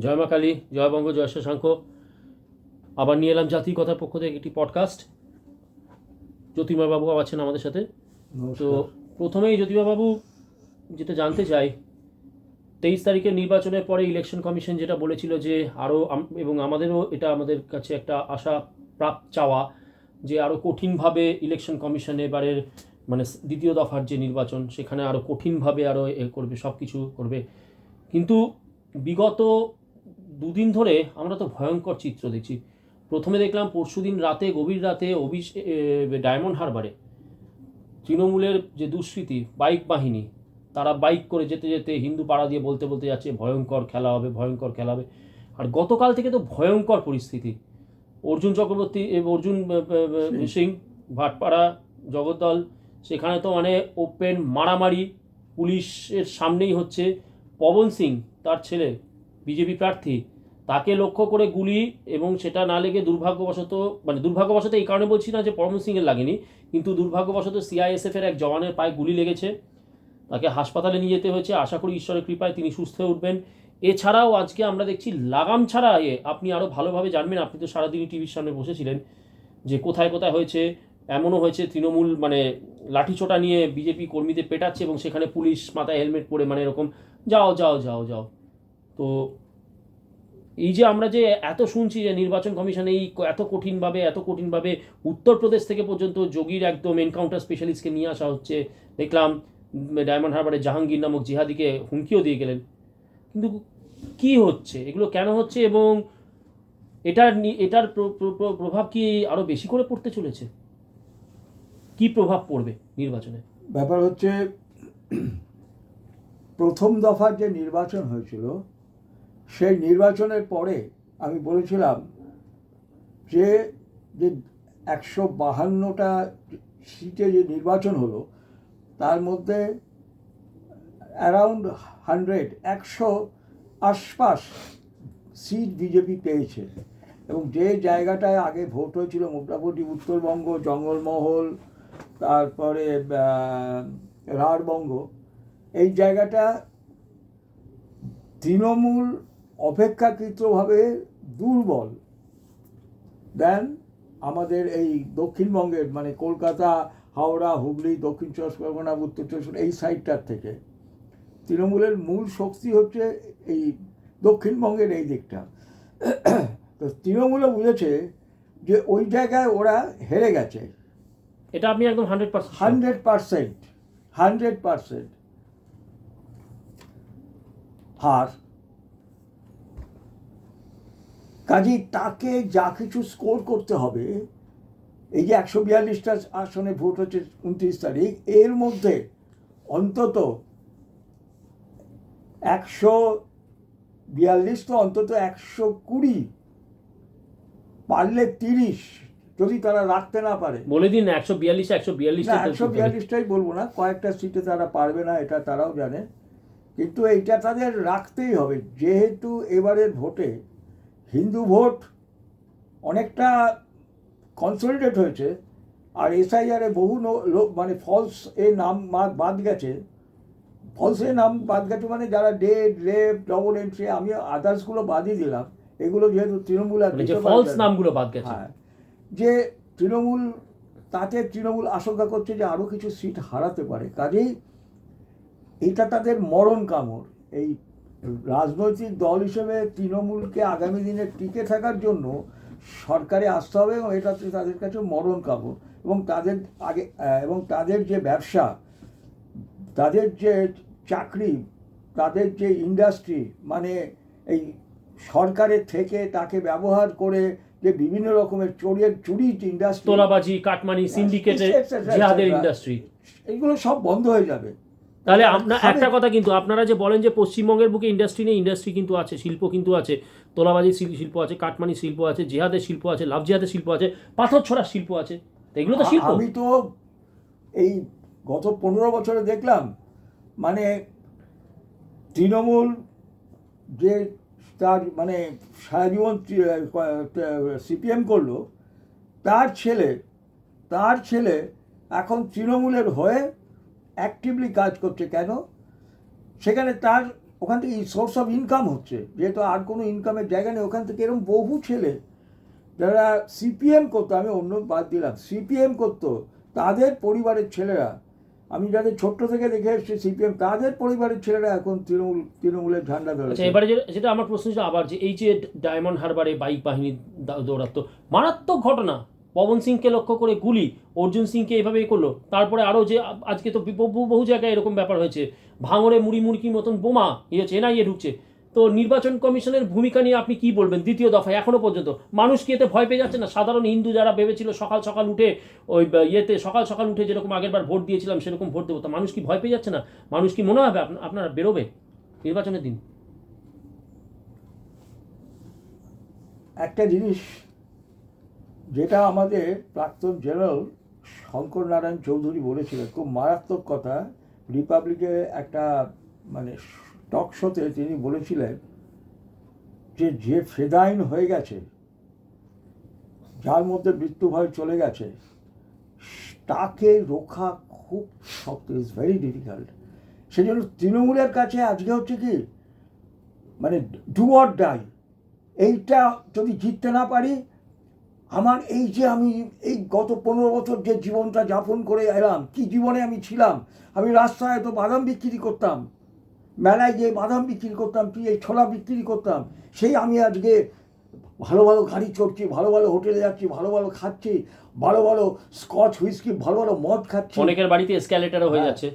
জয় মা কালী, জয় বঙ্গ, জয় শশাঙ্ক। আবার নিয়ে এলাম জাতীয় কথার পক্ষ থেকে একটি পডকাস্ট। জ্যোতির্ময় বাবু আছেন আমাদের সাথে। তো প্রথমেই জ্যোতির্ময় বাবু যেটা জানতে চাই, 23 তারিখের নির্বাচনের পরে ইলেকশন কমিশন যেটা বলেছিল যে আরও, এবং আমাদেরও এটা আমাদের কাছে একটা আশা চাওয়া, যে আরও কঠিনভাবে ইলেকশন কমিশন এবারের মানে দ্বিতীয় দফার যে নির্বাচন সেখানে আরও কঠিনভাবে আরও করবে, সব কিছু করবে। কিন্তু বিগত দুদিন ধরে আমরা তো ভয়ঙ্কর চিত্র দেখছি। প্রথমে দেখলাম পরশুদিন রাতে, গভীর রাতে ডায়মন্ড হারবারে তৃণমূলের যে দুষ্কৃতী বাইক বাহিনী, তারা বাইক করে যেতে যেতে হিন্দু পাড়া দিয়ে বলতে বলতে যাচ্ছে ভয়ঙ্কর খেলা হবে, ভয়ঙ্কর খেলা হবে। আর গতকাল থেকে তো ভয়ঙ্কর পরিস্থিতি। অর্জুন সিং ভাটপাড়া জগদ্দল, সেখানে তো মানে ওপেন মারামারি, পুলিশের সামনেই হচ্ছে। পবন সিং, তার ছেলে বিজেপি প্রার্থী, তাকে লক্ষ্য করে গুলি, এবং সেটা না লেগে দুর্ভাগ্যবশত এই কারণে বলছি না যে পবন সিংয়ের লাগেনি, কিন্তু দুর্ভাগ্যবশত সিআইএসএফের এক জওয়ানের পায়ে গুলি লেগেছে, তাকে হাসপাতালে নিয়ে যেতে হয়েছে। আশা করি ঈশ্বরের কৃপায় তিনি সুস্থ হয়ে উঠবেন। এছাড়াও আজকে আমরা দেখছি লাগাম ছাড়া, আপনি আরও ভালোভাবে জানবেন, আপনি তো সারাদিনই টিভির সামনে বসেছিলেন, যে কোথায় কোথায় হয়েছে। এমনও হয়েছে তৃণমূল মানে লাঠিছোটা নিয়ে বিজেপি কর্মীদের পেটাচ্ছে, এবং সেখানে পুলিশ মাথায় হেলমেট পরে মানে এরকম যাও যাও যাও যাও। তো এই যে আমরা যে এত শুনছি যে নির্বাচন কমিশন এত কঠিনভাবে উত্তরপ্রদেশ থেকে পর্যন্ত যোগীর একদম এনকাউন্টার স্পেশালিস্টকে নিয়ে আসা হচ্ছে, দেখলাম ডায়মন্ড হারবারে জাহাঙ্গীর নামক জিহাদিকে হুমকিও দিয়ে গেলেন। কিন্তু কি হচ্ছে, এগুলো কেন হচ্ছে, এবং এটার প্রভাব কি আরো বেশি করে পড়তে চলেছে? কি প্রভাব পড়বে নির্বাচনে? ব্যাপার হচ্ছে, প্রথম দফার যে নির্বাচন হয়েছিল সেই নির্বাচনের পরে আমি বলেছিলাম যে 152টা সিটে যে নির্বাচন হলো তার মধ্যে অ্যারাউন্ড 100 আশপাশ সিট বিজেপি পেয়েছে। এবং যে জায়গাটায় আগে ভোট হয়েছিল মোটামুটি উত্তরবঙ্গ, জঙ্গলমহল, তারপরে রাঢ়বঙ্গ, এই জায়গাটা তৃণমূল অপেক্ষাকৃতভাবে দুর্বল দেন আমাদের এই দক্ষিণবঙ্গের, মানে কলকাতা, হাওড়া, হুগলি, দক্ষিণ চব্বিশ পরগনা, উত্তর চব্বিশ পরগনা, এই সাইডটার থেকে তৃণমূলের মূল শক্তি হচ্ছে এই দক্ষিণবঙ্গের এই দিকটা। তো তৃণমূলও বুঝেছে যে ওই জায়গায় ওরা হেরে গেছে। এটা আপনি একদম 100% হার। কাজেই তাকে যা কিছু স্কোর করতে হবে, এই যে 142টা আসনে ভোট হচ্ছে 29 তারিখ, এর মধ্যে অন্তত 142 তো অন্তত 120, পারলে 30, যদি তারা রাখতে না পারে। বলে দিন 142টাই বলবো না, কয়েকটা সিটে তারা পারবে না, এটা তারাও জানে, কিন্তু এইটা তাদের রাখতেই হবে। যেহেতু এবারের ভোটে হিন্দু ভোট অনেকটা কনসলিডেট হয়েছে, আর এসআইআরে বহু মানে ফলস এ নাম বাদ গেছে। মানে যারা ডেড, রেপ, ডবল এন্ট্রি, আমি আদার্সগুলো বাদই দিলাম, এগুলো যেহেতু তৃণমূল নামগুলো বাদ গেছে। হ্যাঁ, যে তৃণমূল আশঙ্কা করছে যে আরও কিছু সিট হারাতে পারে। কাজেই এটা তাদের মরণ কামড়। এই রাজনৈতিক দল হিসেবে তৃণমূলকে আগামী দিনে টিকে থাকার জন্য সরকারে আসতে হবে, এবং এটা তাদের কাছে মরণ কামড়। এবং তাদের যে ব্যবসা, তাদের যে চাকরি, তাদের যে ইন্ডাস্ট্রি, মানে এই সরকারের থেকে তাকে ব্যবহার করে যে বিভিন্ন রকমের চুরি ইন্ডাস্ট্রি, তোলাবাজি, কাটমানি, সিন্ডিকেটের জিহাদের ইন্ডাস্ট্রি, এইগুলো সব বন্ধ হয়ে যাবে। তাহলে একটা কথা, কিন্তু আপনারা যে বলেন যে পশ্চিমবঙ্গের বুকে ইন্ডাস্ট্রি নেই, ইন্ডাস্ট্রি কিন্তু আছে, শিল্প কিন্তু আছে, তোলাবাজির শিল্প আছে, কাটমানির শিল্প আছে, জিহাদের শিল্প আছে, লাভ জিহাদের শিল্প আছে, পাথর ছোড়ার শিল্প আছে, এগুলো তো শিল্প। আমি তো এই গত 15 বছরে দেখলাম, মানে তৃণমূল যে তার মানে সারা জীবন সিপিএম করলো, তার ছেলে এখন তৃণমূলের হয়ে অ্যাক্টিভলি কাজ করছে। কেন? সেখানে তার ওখান থেকে সোর্স অফ ইনকাম হচ্ছে, যেহেতু আর কোনো ইনকামের জায়গা নেই, ওখান থেকে এরকম বহু ছেলে যারা সিপিএম করতো, আমি অন্য বাদ দিলাম, সিপিএম করতো, তাদের পরিবারের ছেলেরা, আমি যাদের ছোট্ট থেকে দেখে এসেছি সিপিএম, তাদের পরিবারের ছেলেরা এখন তৃণমূলের ঝান্ডা আচ্ছা, ধরেছে। এবারে যেটা আমার প্রশ্ন ছিল আবার, যে এই যে ডায়মন্ড হারবারে বাইক বাহিনী দৌড়াতো, মারাত্মক ঘটনা, পবন সিংকে লক্ষ্য করে গুলি, অর্জুন সিংকে এইভাবে করলো, তারপরে আরও যে আজকে তো বহু জায়গায় এরকম ব্যাপার হয়েছে, ভাঙড়ে মুড়ির মতন বোমা হচ্ছে, এনআইএ ঢুকছে। তো নির্বাচন কমিশনের ভূমিকা নিয়ে আপনি কি বলবেন দ্বিতীয় দফায়? এখনো পর্যন্ত মানুষ কি এতে ভয় পেয়ে যাচ্ছে না? সাধারণ হিন্দু যারা ভেবেছিল সকাল সকাল উঠে ওই সকাল সকাল উঠে যেরকম আগেরবার ভোট দিয়েছিলাম সেরকম ভোট দেবো, তা মানুষ কি ভয় পেয়ে যাচ্ছে না? মানুষ কি মনে হবে আপনারা বেরোবে নির্বাচনের দিন? একটা জিনিস যেটা আমাদের প্রাক্তন জেনারেল শঙ্কর নারায়ণ চৌধুরী বলেছিলেন, খুব মারাত্মক কথা, রিপাবলিকে একটা মানে টক শোতে তিনি বলেছিলেন যে ফেদাইন হয়ে গেছে, যার মধ্যে মৃত্যু ভয় চলে গেছে, তাকে রক্ষা খুব শক্ত, ইজ ভেরি ডিফিকাল্ট। সেই জন্য তৃণমূলের কাছে আজকে হচ্ছে কি, মানে ডু অর ডাই, এইটা যদি জিততে না পারি, আমার এই যে আমি এই গত 15 বছর যে জীবনটা যাপন করে এলাম, কি জীবনে আমি ছিলাম, আমি রাস্তায় তো বাদাম বিক্রি করতাম, মেলায় গিয়ে বাদাম বিক্রি করতাম, কি এই ছোলা বিক্রি করতাম, সেই আমি আজকে ভালো ভালো গাড়ি চড়ছি, ভালো ভালো হোটেলে যাচ্ছি, ভালো ভালো খাচ্ছি, ভালো ভালো স্কচ হুইস্কি, ভালো ভালো মদ খাচ্ছি, অনেকের বাড়িতে এসক্যালেটারও হয়ে যাচ্ছে।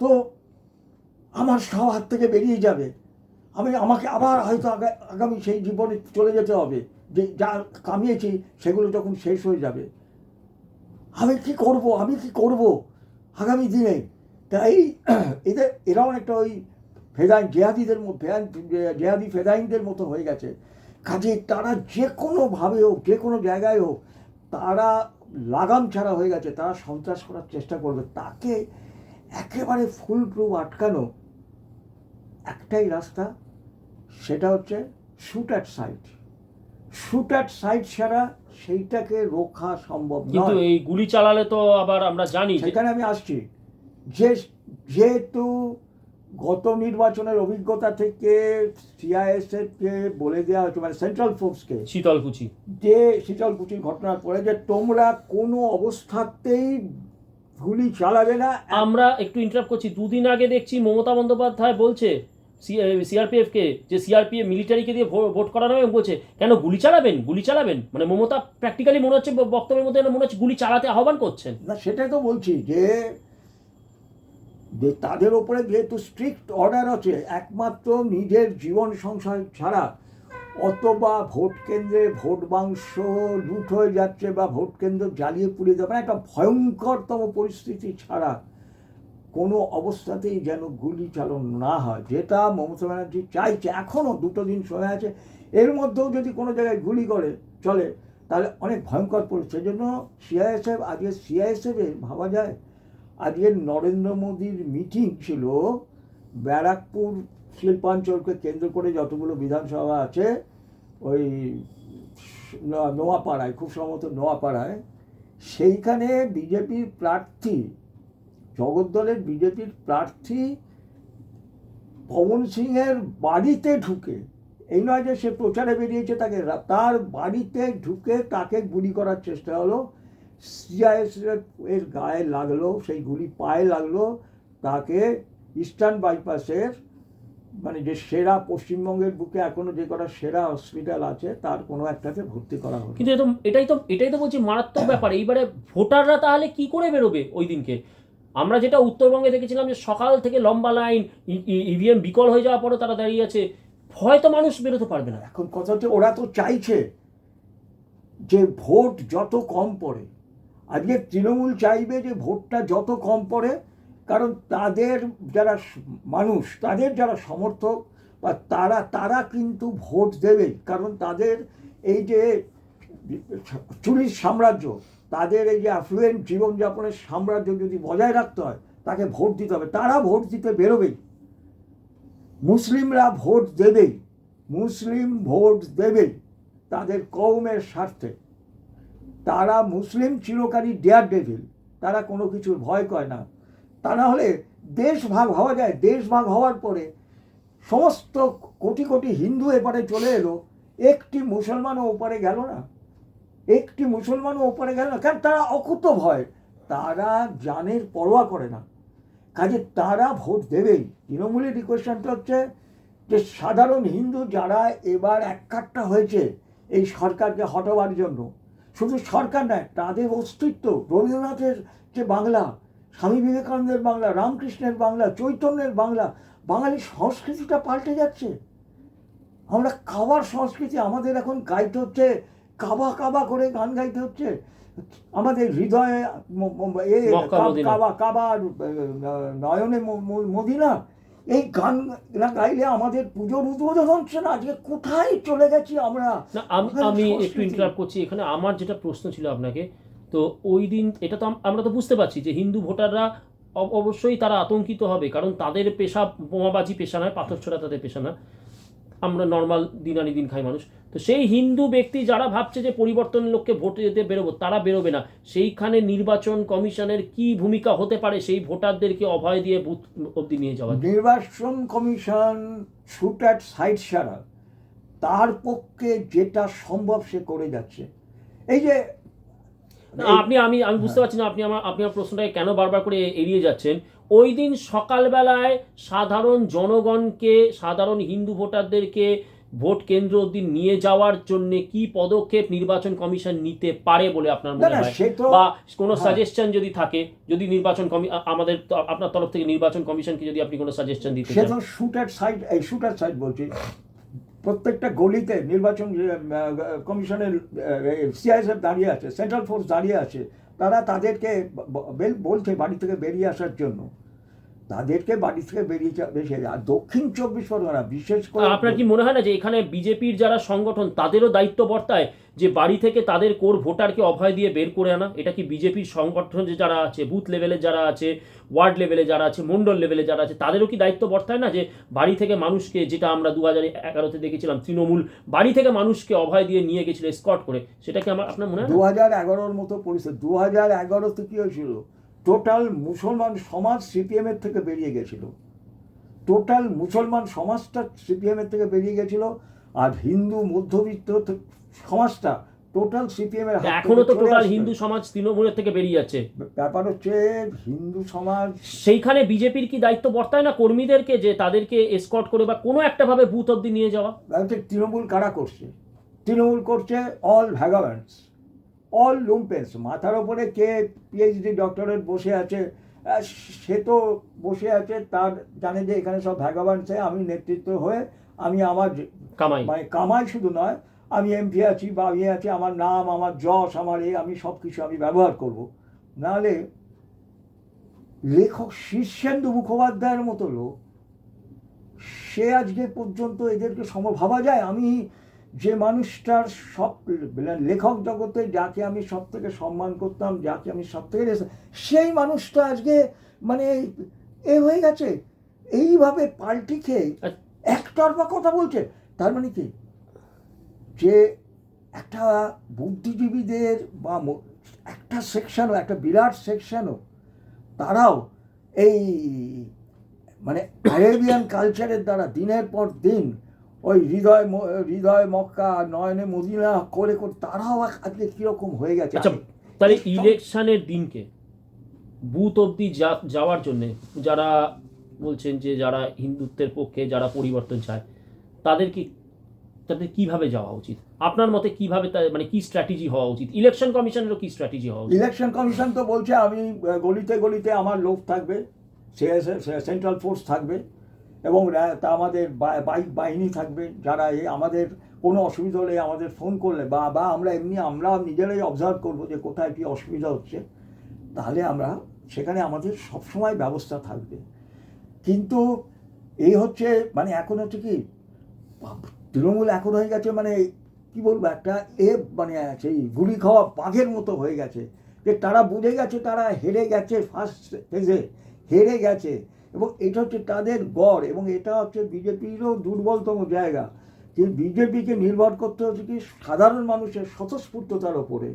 তো আমার সব হাত থেকে বেরিয়ে যাবে, আমাকে আবার হয়তো আগামী সেই জীবনে চলে যেতে হবে, যে যা কামিয়েছি সেগুলো যখন শেষ হয়ে যাবে, আমি কি করব আগামী দিনে? তাই এরাও একটা ওই জেহাদি ফেদাইনদের মতো হয়ে গেছে। কাজে তারা যে কোনোভাবে হোক, যে কোনো জায়গায় হোক, তারা লাগাম ছাড়া হয়ে গেছে, তারা সন্ত্রাস করার চেষ্টা করবে। তাকে একেবারে ফুল প্রুফ আটকানো একটাই রাস্তা, সেটা হচ্ছে শুট অ্যাট সাইট ছাড়া সেইটাকে রক্ষা সম্ভব নয়। কিন্তু এই গুলি চালালে তো আবার আমরা জানি, সেখানে আমি আসছি, যেহেতু গত নির্বাচনের অভিজ্ঞতা থেকে সিআইএসএফকে বলে দেওয়া হয়েছে, মানে সেন্ট্রাল ফোর্সকে, শীতলকুচির ঘটনার পরে, যে তোমরা কোনো অবস্থাতেই গুলি চালাবে না। আমরা একটু ইন্টারাপ্ট করছি, দুদিন আগে দেখছি মমতা বন্দ্যোপাধ্যায় বলছে সিআরপিএফকে, যে সিআরপিএফ মিলিটারিকে দিয়ে ভোট করানো হবে, বলছে কেন গুলি চালাবেন, মানে মমতা প্র্যাকটিক্যালি মনে হচ্ছে বক্তব্যের মধ্যে মনে হচ্ছে গুলি চালাতে আহ্বান করছেন। না, সেটাই তো বলছি, যে তাদের ওপরে যেহেতু স্ট্রিক্ট অর্ডার আছে, একমাত্র নিজের জীবন সংশয় ছাড়া, অথবা ভোট কেন্দ্রে ভোট বাক্স লুট হয়ে যাচ্ছে বা ভোট কেন্দ্র জ্বালিয়ে পুড়িয়ে দেবে, একটা ভয়ঙ্করতম পরিস্থিতি ছাড়া কোনো অবস্থাতেই যেন গুলি চালন না হয়, যেটা মমতা ব্যানার্জি চাইছে। এখনও 2 দিন সময় আছে, এর মধ্যেও যদি কোনো জায়গায় গুলি করে চলে, তাহলে অনেক ভয়ঙ্কর পরিস্থিতি। সেই জন্য সিআইএসএফে ভাবা যায়, আজকে নরেন্দ্র মোদীর মিটিং ছিল ব্যারাকপুর শিল্পাঞ্চলকে কেন্দ্র করে, যতগুলো বিধানসভা আছে, ওই নোয়াপাড়ায়, খুব সম্ভবত নোয়াপাড়ায়, সেইখানে বিজেপির প্রার্থী, জগদ্দলের বিজেপির প্রার্থী পবন সিংয়ের বাড়িতে ঢুকে, এই নয় যে সে প্রচারে বেরিয়েছে, তার বাড়িতে ঢুকে তাকে গুলি করার চেষ্টা হলো, সিআইএসএফ এর গায়ে লাগলো, সেই গুলি পায়ে লাগলো, তাকে ইস্টার্ন বাইপাসের, মানে যে সেরা পশ্চিমবঙ্গের বুকে এখনো যে কটা সেরা হসপিটাল আছে, তার কোনো একটাতে ভর্তি করা হলো। কিন্তু এটাই তো বলছি মারাত্মক ব্যাপার। এইবারে ভোটাররা তাহলে কি করে বেরোবে ওই দিনকে? আমরা যেটা উত্তরবঙ্গে দেখেছিলাম, যে সকাল থেকে লম্বা লাইন, ইভিএম বিকল হয়ে যাওয়ার পরে তারা দাঁড়িয়ে আছে, ভয় তো মানুষ বেরোতে পারবে না। এখন কথা হচ্ছে, ওরা তো চাইছে যে ভোট যত কম পড়ে, আজকে তৃণমূল চাইবে যে ভোটটা যত কম পড়ে, কারণ তাদের যারা মানুষ, তাদের যারা সমর্থক, বা তারা কিন্তু ভোট দেবে, কারণ তাদের এই যে চুরির সাম্রাজ্য, তাদের এই যে অ্যাফ্লুয়েন্ট জীবনযাপনের সাম্রাজ্য যদি বজায় রাখতে হয়, তাকে ভোট দিতে হবে। তারা ভোট দিতে বেরোবেই, মুসলিমরা ভোট দেবেই তাদের কওমের স্বার্থে। তারা মুসলিম চিরকালই ডেয়ার ডেভিল, তারা কোনো কিছুর ভয় করে না। তা না হলে দেশ ভাগ হওয়া যায়, দেশ ভাগ হওয়ার পরে সমস্ত কোটি কোটি হিন্দু এপারে চলে এলো, একটি মুসলমানও ওপারে গেল না, একটি মুসলমানও ওপারে গেল না, কারণ তারা অকুত ভয়, তারা জানের পরোয়া করে না, কাজে তারা ভোট দেবেই। তৃণমূলের রিকোয়েশনটা হচ্ছে যে সাধারণ হিন্দু যারা এবার এককাট্টা হয়েছে এই সরকারকে হটাবার জন্য, শুধু সরকার নয়, তাদের অস্তিত্ব, রবীন্দ্রনাথের যে বাংলা, স্বামী বিবেকানন্দের বাংলা, রামকৃষ্ণের বাংলা, চৈতন্যের বাংলা, বাঙালির সংস্কৃতিটা পাল্টে যাচ্ছে। আমরা কাবার সংস্কৃতি, আমাদের এখন গাইতে হচ্ছে কাবা কাবা করে গান গাইতে হচ্ছে, আমাদের হৃদয়ে কাবা কাবা, নয়নে মদিনা, এই গান না গাইলে আমাদের পুজোর উদ্বোধন হচ্ছে না। আজকে কোথায় চলে গেছি আমরা? না, আমি একটু ইন্টারাপ্ট করছি এখানে। আমার যেটা প্রশ্ন ছিল আপনাকে, তো ওই দিন এটা তো আমরা তো বুঝতে পারছি যে হিন্দু ভোটাররা অবশ্যই তারা আতঙ্কিত হবে, কারণ তাদের পেশা বোমাবাজি পেশা নয়, পাথর ছোড়া তাদের পেশা না, আমরা নর্মাল দিন আনি দিন খাই মানুষ। তো সেই হিন্দু ব্যক্তি যারা ভাবছে যে পরিবর্তনের লোককে ভোট দিতে বেরোবো, তারা বেরোবে না। সেইখানে নির্বাচন কমিশনের কি ভূমিকা হতে পারে সেই ভোটারদেরকে অভয় দিয়ে বুথ অবধি নিয়ে যাওয়া? নির্বাচন কমিশন শুট অ্যাট সাইট ছাড়া তার পক্ষে যেটা সম্ভব সে করে যাচ্ছে। এই যে আমি বুঝতে পারছি না আপনি আমার প্রশ্নটাকে কেন বারবার করে এড়িয়ে যাচ্ছেন। ওই দিন সকালবেলায় সাধারণ জনগণকে, সাধারণ হিন্দু ভোটারদেরকে ভোট কেন্দ্র অবধি নিয়ে যাওয়ার জন্য কি পদক্ষেপ নির্বাচন কমিশন নিতে পারে বলে আপনার মনে হয়, বা কোনো সাজেশন যদি থাকে, যদি নির্বাচন আমাদের আপনার তরফ থেকে নির্বাচন কমিশনকে যদি আপনি কোনো সাজেশন দিতে চান? সেটা শুট অ্যাট সাইট, এই শুট অ্যাট সাইট বলছি, প্রত্যেকটা গলিতে নির্বাচন কমিশনের সিআইএসএফ দাঁড়িয়ে আছে, সেন্ট্রাল ফোর্স দাঁড়িয়ে আছে, তারা তাদেরকে বলছে বাড়ি থেকে বেরিয়ে আসার জন্য, তাদেরকে বাড়ি থেকে বেরিয়ে আর দক্ষিণ 24 পরগনা বিশেষ করে। আপনার কি মনে হয় না যে এখানে বিজেপির যারা সংগঠন তাদেরও দায়িত্ব বর্তায় যে বাড়ি থেকে তাদের কোর ভোটারকে অভয় দিয়ে বের করে আনা? এটা কি বিজেপির সংগঠন যে যারা আছে, বুথ লেভেলে যারা আছে, ওয়ার্ড লেভেলে যারা আছে, মন্ডল লেভেলে যারা আছে, তাদেরও কি দায়িত্ব বর্তায় না যে বাড়ি থেকে মানুষকে, যেটা আমরা 2011-তে দেখেছিলাম তৃণমূল বাড়ি থেকে মানুষকে অভয় দিয়ে নিয়ে গেছিল এসকর্ট করে, সেটা কি আপনার মনে হয়? 2011-র মতো পরিস্থিতি, 2011-তে কি হয়েছিল, টোটাল মুসলমান সমাজ সিপিএম এর থেকে বেরিয়ে গেছিল, টোটাল মুসলমান সমাজটা সিপিএম এর থেকে বেরিয়ে গেছিল, আর হিন্দু মধ্যবিত্ত সমাজটা টোটাল সিপিএম এর। এখনো তো টোটাল হিন্দু সমাজ তৃণমূলের থেকে বেরিয়ে যাচ্ছে। ব্যাপার হচ্ছে হিন্দু সমাজ, সেইখানে বিজেপির কি দায়িত্ব বর্তায় না কর্মীদেরকে যে তাদেরকে এসকর্ট করে বা কোনো একটা ভাবে বুথ অবধি নিয়ে যাওয়া? তৃণমূল কারা করছে? তৃণমূল করছে অল ভ্যাগাব্যান্ডস, অল লুম্পেন্স। মাথার ওপরে কে পিএইচডি ডক্টরেট বসে আছে, সে তো বসে আছে, তার জানে যে এখানে সব ভ্যাগাব্যান্ডসে আমি নেতৃত্ব হয়ে আমি আমার কামাই, মানে কামাই শুধু নয়, আমি এমপি আছি বা ইয়ে আছি, আমার নাম, আমার যশ, আমার আমি সব কিছু আমি ব্যবহার করব। নাহলে লেখক শীর্ষেন্দু মুখোপাধ্যায়ের মতো লোক, সে আজকে পর্যন্ত এদেরকে ভাবা যায়? আমি যে মানুষটার সব লেখক জগতে যাকে আমি সব থেকে সম্মান করতাম, যাকে আমি সব থেকে, সেই মানুষটা আজকে মানে এ হয়ে গেছে, এইভাবে পাল্টি খেয়ে একতরফা কথা বলছে। তার মানে কি, যে একটা বুদ্ধিজীবীদের বা একটা সেকশনও, একটা বিরাট সেকশনও, তারাও এই মানে আরেবিয়ান কালচারের দ্বারা দিনের পর দিন ওই হৃদয় মক্কা, নয়নে মদিনা করে করে তারাও আজকে কিরকম হয়ে গেছে। আচ্ছা, তাহলে ইলেকশনের দিনকে বুথ অবধি যাওয়ার জন্যে যারা বলছেন যে যারা হিন্দুত্বের পক্ষে, যারা পরিবর্তন চায়, তাদের কিভাবে যাওয়া উচিত আপনার মতে? কিভাবে মানে কি স্ট্র্যাটেজি হওয়া উচিত? ইলেকশন কমিশনেরও কি স্ট্র্যাটেজি হওয়া উচিত? ইলেকশন কমিশন তো বলছে আমি গলিতে গলিতে আমার লোক থাকবে, সেন্ট্রাল ফোর্স থাকবে, এবং তা আমাদের বাইক বাহিনী থাকবে, যারা আমাদের কোনো অসুবিধা হলে আমাদের ফোন করলে বা আমরা নিজেরাই অবজার্ভ করবো যে কোথায় কী অসুবিধা হচ্ছে, তাহলে আমরা সেখানে আমাদের সবসময় ব্যবস্থা থাকবে। কিন্তু এই হচ্ছে মানে এখন হচ্ছে কি, তৃণমূল এখন হয়ে গেছে মানে কি বলবো, একটা মানে সেই গুলি খাওয়া বাঘের মতো হয়ে গেছে, যে তারা বুঝে গেছে তারা হেরে গেছে, ফার্স্ট ফেজে হেরে গেছে, এবং এটা হচ্ছে তাদের গড়, এবং এটা হচ্ছে বিজেপিরও দুর্বলতম জায়গা। যে বিজেপিকে নির্ভর করতে হচ্ছে কি সাধারণ মানুষের স্বতঃস্ফূর্ততার ওপরে।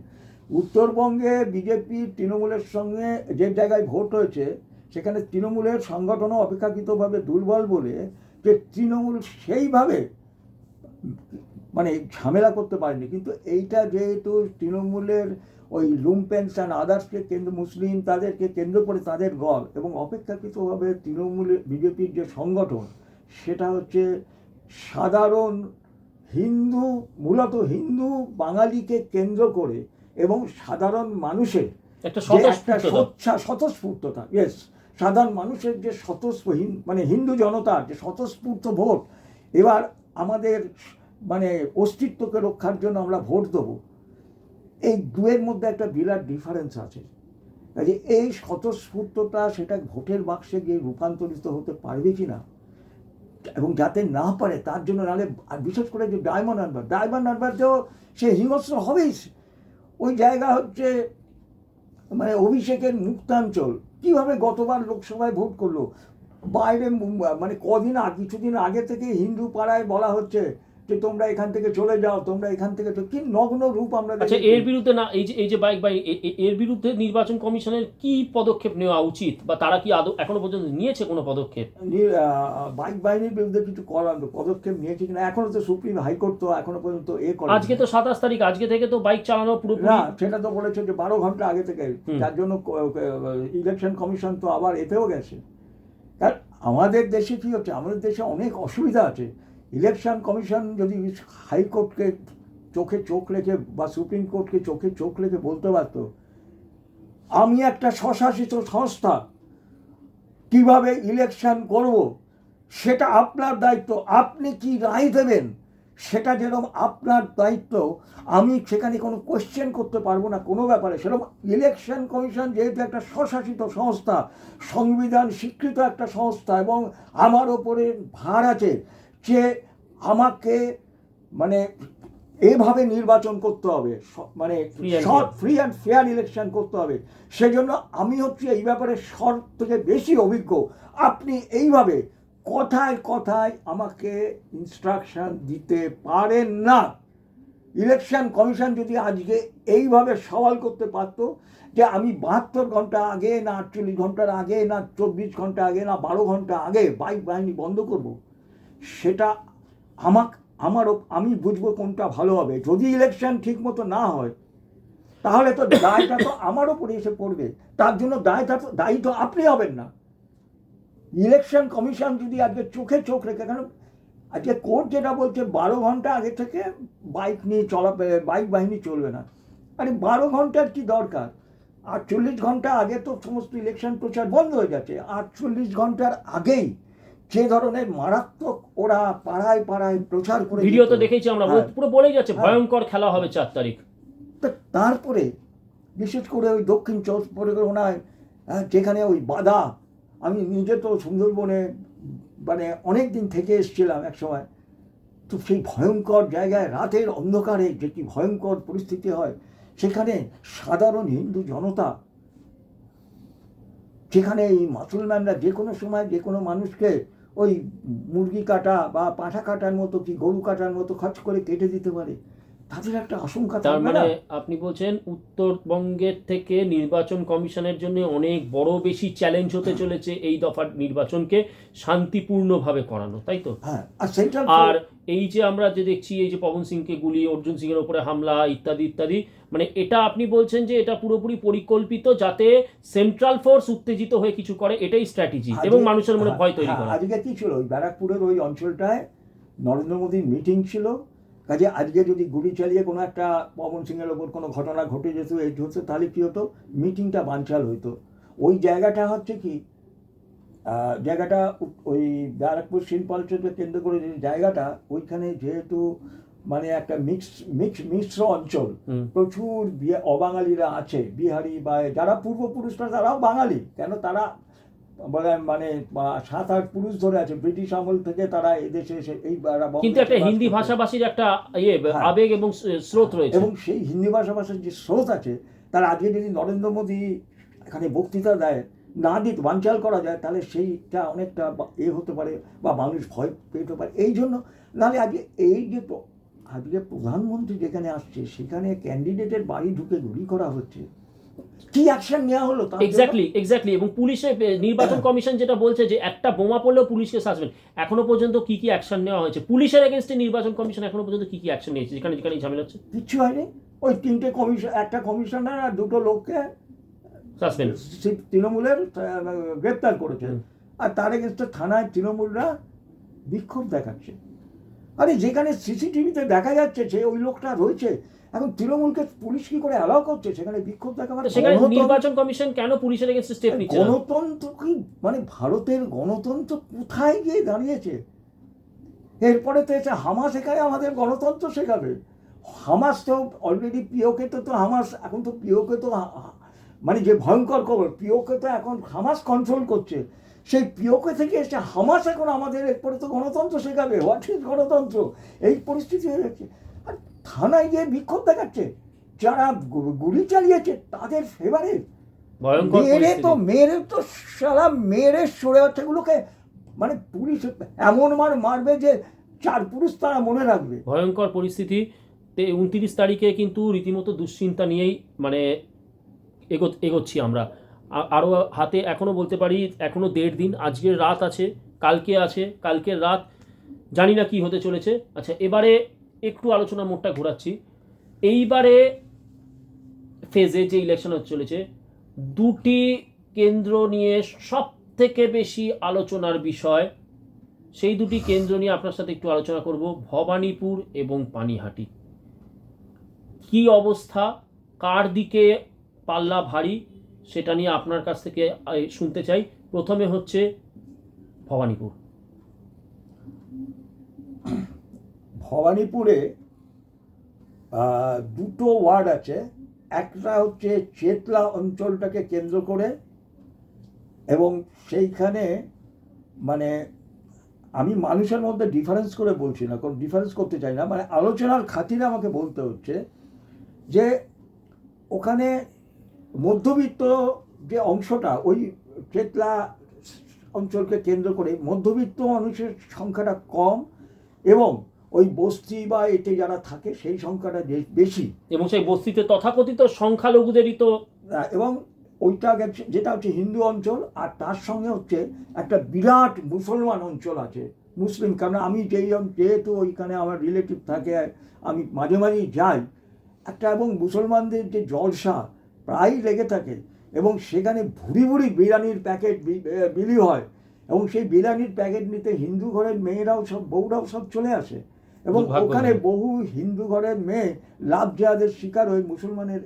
উত্তরবঙ্গে বিজেপি তৃণমূলের সঙ্গে যে জায়গায় ভোট হয়েছে, সেখানে তৃণমূলের সংগঠনও অপেক্ষাকৃতভাবে দুর্বল বলে যে তৃণমূল সেইভাবে মানে ঝামেলা করতে পারেনি, কিন্তু এইটা যেহেতু তৃণমূলের ওই লুম্পেন্স অ্যান্ড আদার্সকে কেন্দ্র, মুসলিম তাদেরকে কেন্দ্র করে তাদের গল, এবং অপেক্ষাকৃতভাবে তৃণমূলের বিজেপির যে সংগঠন সেটা হচ্ছে সাধারণ হিন্দু, মূলত হিন্দু বাঙালিকে কেন্দ্র করে, এবং সাধারণ মানুষের একটা যে একটা স্বতঃস্ফূর্ততা। স্বতঃস্ফূর্ততা, ইয়েস, সাধারণ মানুষের যে মানে হিন্দু জনতার যে স্বতঃস্ফূর্ত ভোট, এবার আমাদের মানে অস্তিত্বকে রক্ষার জন্য আমরা ভোট দেবো, এই দুয়ের মধ্যে একটা বিরাট ডিফারেন্স আছে। কাজে এই স্বতঃস্ফূর্ততা সেটা ভোটের বাক্সে গিয়ে রূপান্তরিত হতে পারবে কি না, এবং যাতে না পারে তার জন্য, নাহলে আর বিশেষ করে যে ডায়মন্ড হারবারতেও সে হিংস্র হবেই। ওই জায়গা হচ্ছে মানে অভিষেকের মুক্তাঞ্চল। কিভাবে গতবার লোকসভায় ভোট করলো, বাইরে মানে কিছুদিন আগে থেকে হিন্দু পাড়ায় বলা হচ্ছে যে তোমরা এখান থেকে চলে যাও, তোমরা এখান থেকে, কি নগ্ন রূপ আমরা। আচ্ছা, এর বিরুদ্ধে না, এই যে বাইক এর বিরুদ্ধে নির্বাচন কমিশনের কি পদক্ষেপ নেওয়া উচিত, বা তারা কি আদৌ এখনো পর্যন্ত নিয়েছে কোনো পদক্ষেপ? বাইক বাহিনীর বিরুদ্ধে কিছু পদক্ষেপ নিয়েছে কিনা এখনো তো সুপ্রিম হাইকোর্ট তো এখনো পর্যন্ত করে। আজকে তো 27 তারিখ, আজকে থেকে তো বাইক চালানো পুরোপুরি না, সেটা তো বলেছে যে 12 ঘন্টা আগে থেকে, যার জন্য ইলেকশন কমিশন তো আবার এতেও গেছে। কারণ আমাদের দেশে কি হচ্ছে, আমাদের দেশে অনেক অসুবিধা আছে। ইলেকশন কমিশন যদি হাইকোর্টকে চোখে চোখ রেখে বা সুপ্রিম কোর্টকে চোখে চোখ রেখে বলতে পারত, আমি একটা স্বশাসিত সংস্থা, কিভাবে ইলেকশন করব সেটা আপনার দায়িত্ব, আপনি কি রায় দেবেন সেটা যেরকম আপনার দায়িত্ব, আমি সেখানে কোনো কোয়েশ্চেন করতে পারবো না কোনো ব্যাপারে। সেরকম ইলেকশন কমিশন যেহেতু একটা স্বশাসিত সংস্থা, সংবিধান স্বীকৃত একটা সংস্থা, এবং আমার ওপরে ভার আছে যে আমাকে মানে এভাবে নির্বাচন করতে হবে, মানে ফ্রি অ্যান্ড ফেয়ার ইলেকশন করতে হবে, সেজন্য আমি হচ্ছে এই ব্যাপারে সব থেকে বেশি অভিজ্ঞ। আপনি এইভাবে কথায় কথায় আমাকে ইনস্ট্রাকশন দিতে পারেন না। ইলেকশন কমিশন যদি আজকে এইভাবে সওয়াল করতে পারতো যে আমি 72 ঘন্টা আগে, না 48 ঘন্টার আগে, না 24 ঘন্টা আগে, না 12 ঘন্টা আগে বাইক বাহিনী বন্ধ করব, সেটা আমি বুঝবো কোনটা ভালো হবে। যদি ইলেকশন ঠিক মতো না হয় তাহলে তো দায়টা তো আমার ওপরে এসে পড়বে, তার জন্য দায়ী তো আপনি হবেন না। ইলেকশন কমিশন যদি আজকে চোখে চোখ রেখে, কারণ আজকে কোর্ট যেটা বলছে 12 ঘন্টা আগে থেকে বাইক বাহিনী চলবে না, আরে 12 ঘন্টার কি দরকার? 48 ঘন্টা আগে তো সমস্ত ইলেকশন প্রচার বন্ধ হয়ে যাচ্ছে। 48 ঘন্টার আগেই যে ধরনের মারাত্মক ওরা পাড়ায় পাড়ায় প্রচার করে, ভিডিও তো দেখেছি আমরা, পুরো বলেই যাচ্ছে ভয়ঙ্কর খেলা হবে 4 তারিখ। তারপরে বিশেষ করে ওই দক্ষিণ 4 যেখানে ওই বাধা, আমি নিজে তো সুন্দরবনে মানে অনেক দিন থেকে এসেছিলাম এক সময়, তো সেই ভয়ঙ্কর জায়গায় রাতের অন্ধকারে যে কি ভয়ঙ্কর পরিস্থিতি হয়, সেখানে সাধারণ হিন্দু জনতা, যেখানে এই মুসলমানরা যে কোনো সময় যে কোনো মানুষকে ওই মুরগি কাটা বা পাঁঠা কাটার মতো, কি গরু কাটার মতো খরচ করে কেটে দিতে পারে, তাদের একটা আশঙ্কা। তার মানে আপনি বলছেন উত্তরবঙ্গের থেকে নির্বাচন কমিশনের জন্য অনেক বড় বেশি চ্যালেঞ্জ হতে চলেছে এই দফার নির্বাচনকে শান্তিপূর্ণভাবে করানো, তাই তো? আর এই যে আমরা যে দেখছি, এই যে পবন সিংকে গুলি, অর্জুন সিং এর উপরে হামলা ইত্যাদি ইত্যাদি, মানে এটা আপনি বলছেন যে এটা পুরোপুরি পরিকল্পিত, যাতে সেন্ট্রাল ফোর্স উত্তেজিত হয়ে কিছু করে, এটাই স্ট্র্যাটেজি, এবং মানুষের মনে ভয় তৈরি করা। আজকে কি ছিল, ওই ব্যারাকপুরের ওই অঞ্চলটায় নরেন্দ্র মোদীর মিটিং ছিল, কাজে আজকে যদি গুলি চালিয়ে কোনো একটা পবন সিংয়ের ওপর কোনো ঘটনা ঘটে যেত, এই হতো, তাহলে কী হতো, মিটিংটা বানচাল হইতো। ওই জায়গাটা হচ্ছে কি, জায়গাটা ওই ব্যারাকপুর শিল্পাঞ্চলকে কেন্দ্র করে যে জায়গাটা, ওইখানে যেহেতু মানে একটা মিশ্র অঞ্চল, প্রচুর অবাঙালিরা আছে, বিহারি বা যারা পূর্বপুরুষরা তারাও বাঙালি, কেন তারা মানে 7-8 পুরুষ ধরে আছে, ব্রিটিশ আমল থেকে তারা এদেশে এসে এই, কিন্তু একটা হিন্দি ভাষাভাষীর একটা আবেগ এবং স্রোত রয়েছে, এবং সেই হিন্দি ভাষাভাষীর যে স্রোত আছে, তার আজকে যদি নরেন্দ্র মোদী এখানে বক্তৃতা দেয়, না দিত বানচাল করা যায়, তাহলে সেইটা অনেকটা হতে পারে, বা মানুষ ভয় পেতে পারে। এই জন্য নাহলে আজকে আজকে প্রধানমন্ত্রী যেখানে আসছে সেখানে ক্যান্ডিডেটের বাড়ি ঢুকে গুলি করা হচ্ছে, কি অ্যাকশন নেওয়া হলো তার জন্য? এক্স্যাক্টলি এবং পুলিশের নির্বাচন কমিশন যেটা বলছে যে একটা বোমা পড়লেও পুলিশকে সাসপেন্ড, এখনো পর্যন্ত কি কি অ্যাকশন নেওয়া হয়েছে পুলিশের এগেনস্টে? নির্বাচন কমিশন এখনো পর্যন্ত কি কি অ্যাকশন নিয়েছে যেখানে যেখানে এই ঝামেলা হচ্ছে? কিচ্ছু হয়নি। ওই তিনটে কমিশন, একটা কমিশনার আর দুটো লোককে সাসপেন্ড তৃণমূলের গ্রেপ্তার করেছে। আর তার এগেনস্টে থানায় তৃণমূলরা বিক্ষোভ দেখাচ্ছে। আরে যেখানে সিসিটিভিতে দেখা যাচ্ছে যে ওই লোকটা রয়েছে, এখন তৃণমূলকে পুলিশ কি করে অ্যালাউ করছে সেখানে বিক্ষোভ দেখাবার? সেখানে নির্বাচন কমিশন কেন পুলিশের এগেনস্টে স্টেপ নিচ্ছে না? গণতন্ত্র কি, মানে ভারতের গণতন্ত্র কোথায় গিয়ে দাঁড়িয়েছে? এরপরে তো এসে হামাস এখানে আমাদের গণতন্ত্র শেখাবে। হামাস তো অলরেডি পিওকে তো হামাস এখন তো পিওকে তো মানে যে ভয়ঙ্কর খবর, পিওকে তো এখন হামাস কন্ট্রোল করছে। সেই পিওকে থেকে এসে হামাস এখন আমাদের এরপরে তো গণতন্ত্র শেখাবে। হোয়াট ইজ গণতন্ত্র? এই পরিস্থিতি হয়ে যাচ্ছে। আর থানায় গিয়ে বিক্ষোভ দেখাচ্ছে, যারা গুলি চালিয়েছে তাদের ফেভারে মেরে তো সারা মেরে সরে হচ্ছে এগুলোকে, মানে পুলিশ এমন মারবে যে 4 পুরুষ তারা মনে রাখবে। ভয়ঙ্কর পরিস্থিতি। 29 তারিখে কিন্তু রীতিমতো দুশ্চিন্তা নিয়েই মানে এগোচ্ছি আমরা। আরও হাতে এখনও বলতে পারি এখনও 1.5 দিন, আজকের রাত আছে, কালকে আছে, কালকের রাত জানি না কি হতে চলেছে। আচ্ছা, এবারে একটু আলোচনা মোড়টা ঘোরাচ্ছি। এইবারে ফেজে যে ইলেকশন হতে চলেছে, 2টি কেন্দ্র নিয়ে সব থেকে বেশি আলোচনার বিষয়, সেই 2টি কেন্দ্র নিয়ে আপনার সাথে একটু আলোচনা করব। ভবানীপুর এবং পানিহাটি, কি অবস্থা, কার দিকে পাল্লা ভারী, সেটা নিয়ে আপনার কাছ থেকে শুনতে চাই। প্রথমে হচ্ছে ভবানীপুর। ভবানীপুরে 2টো ওয়ার্ড আছে। একটা হচ্ছে চেতলা অঞ্চলটাকে কেন্দ্র করে, এবং সেইখানে মানে আমি মানুষের মধ্যে ডিফারেন্স করে বলছি না, কারণ ডিফারেন্স করতে চাই না, মানে আলোচনার খাতিরে আমাকে বলতে হচ্ছে যে ওখানে মধ্যবিত্ত যে অংশটা, ওই চেতলা অঞ্চলকে কেন্দ্র করে মধ্যবিত্ত মানুষের সংখ্যাটা কম, এবং ওই বস্তি বা এতে যারা থাকে সেই সংখ্যাটা বেশি, এবং সেই বস্তিতে তথাকথিত সংখ্যালঘুদেরই তো, এবং ওইটা যেটা হচ্ছে হিন্দু অঞ্চল, আর তার সঙ্গে হচ্ছে একটা বিরাট মুসলমান অঞ্চল আছে, মুসলিম। কারণ আমি যেহেতু ওইখানে আমার রিলেটিভ থাকে, আমি মাঝে মাঝেই যাই একটা, এবং মুসলমানদের যে জলসা প্রায়ই লেগে থাকে, এবং সেখানে ভুরি ভুরি বিরিয়ানির প্যাকেট বিলি হয়, এবং সেই বিরিয়ানির প্যাকেট নিতে হিন্দু ঘরের মেয়েরাও সব, বউরাও সব চলে আসে, এবং ওখানে বহু হিন্দু ঘরের মেয়ে লাভ জেহাদের শিকার হয়ে মুসলমানের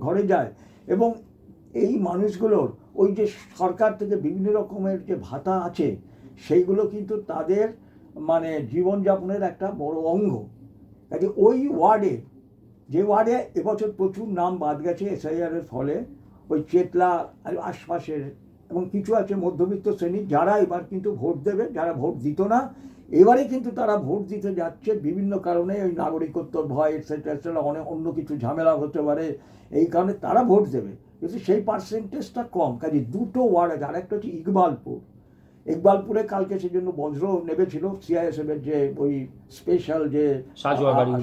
ঘরে যায়। এবং এই মানুষগুলোর ওই যে সরকার থেকে বিভিন্ন রকমের যে ভাতা আছে, সেইগুলো কিন্তু তাদের মানে জীবনযাপনের একটা বড় অঙ্গ। কাজে ওই ওয়ার্ডে, যে ওয়ার্ডে এবছর প্রচুর নাম বাদ গেছে এসআইআরের ফলে, ওই চেতলা আশপাশের, এবং কিছু আছে মধ্যবিত্ত শ্রেণী যারা এবার কিন্তু ভোট দেবে, যারা ভোট দিত না এবারে কিন্তু তারা ভোট দিতে যাচ্ছে বিভিন্ন কারণে, ওই নাগরিকত্ব ভয় এটসেট্রা অনেক অন্য কিছু ঝামেলা হতে পারে, এই কারণে তারা ভোট দেবে, কিন্তু সেই পার্সেন্টেজটা কম। কাজে 2টো ওয়ার্ড আছে। আর একটা হচ্ছে ইকবালপুরে কালকে সেই জন্য বজ্র নেমেছিল সিআইএসএফের যে ওই স্পেশাল যে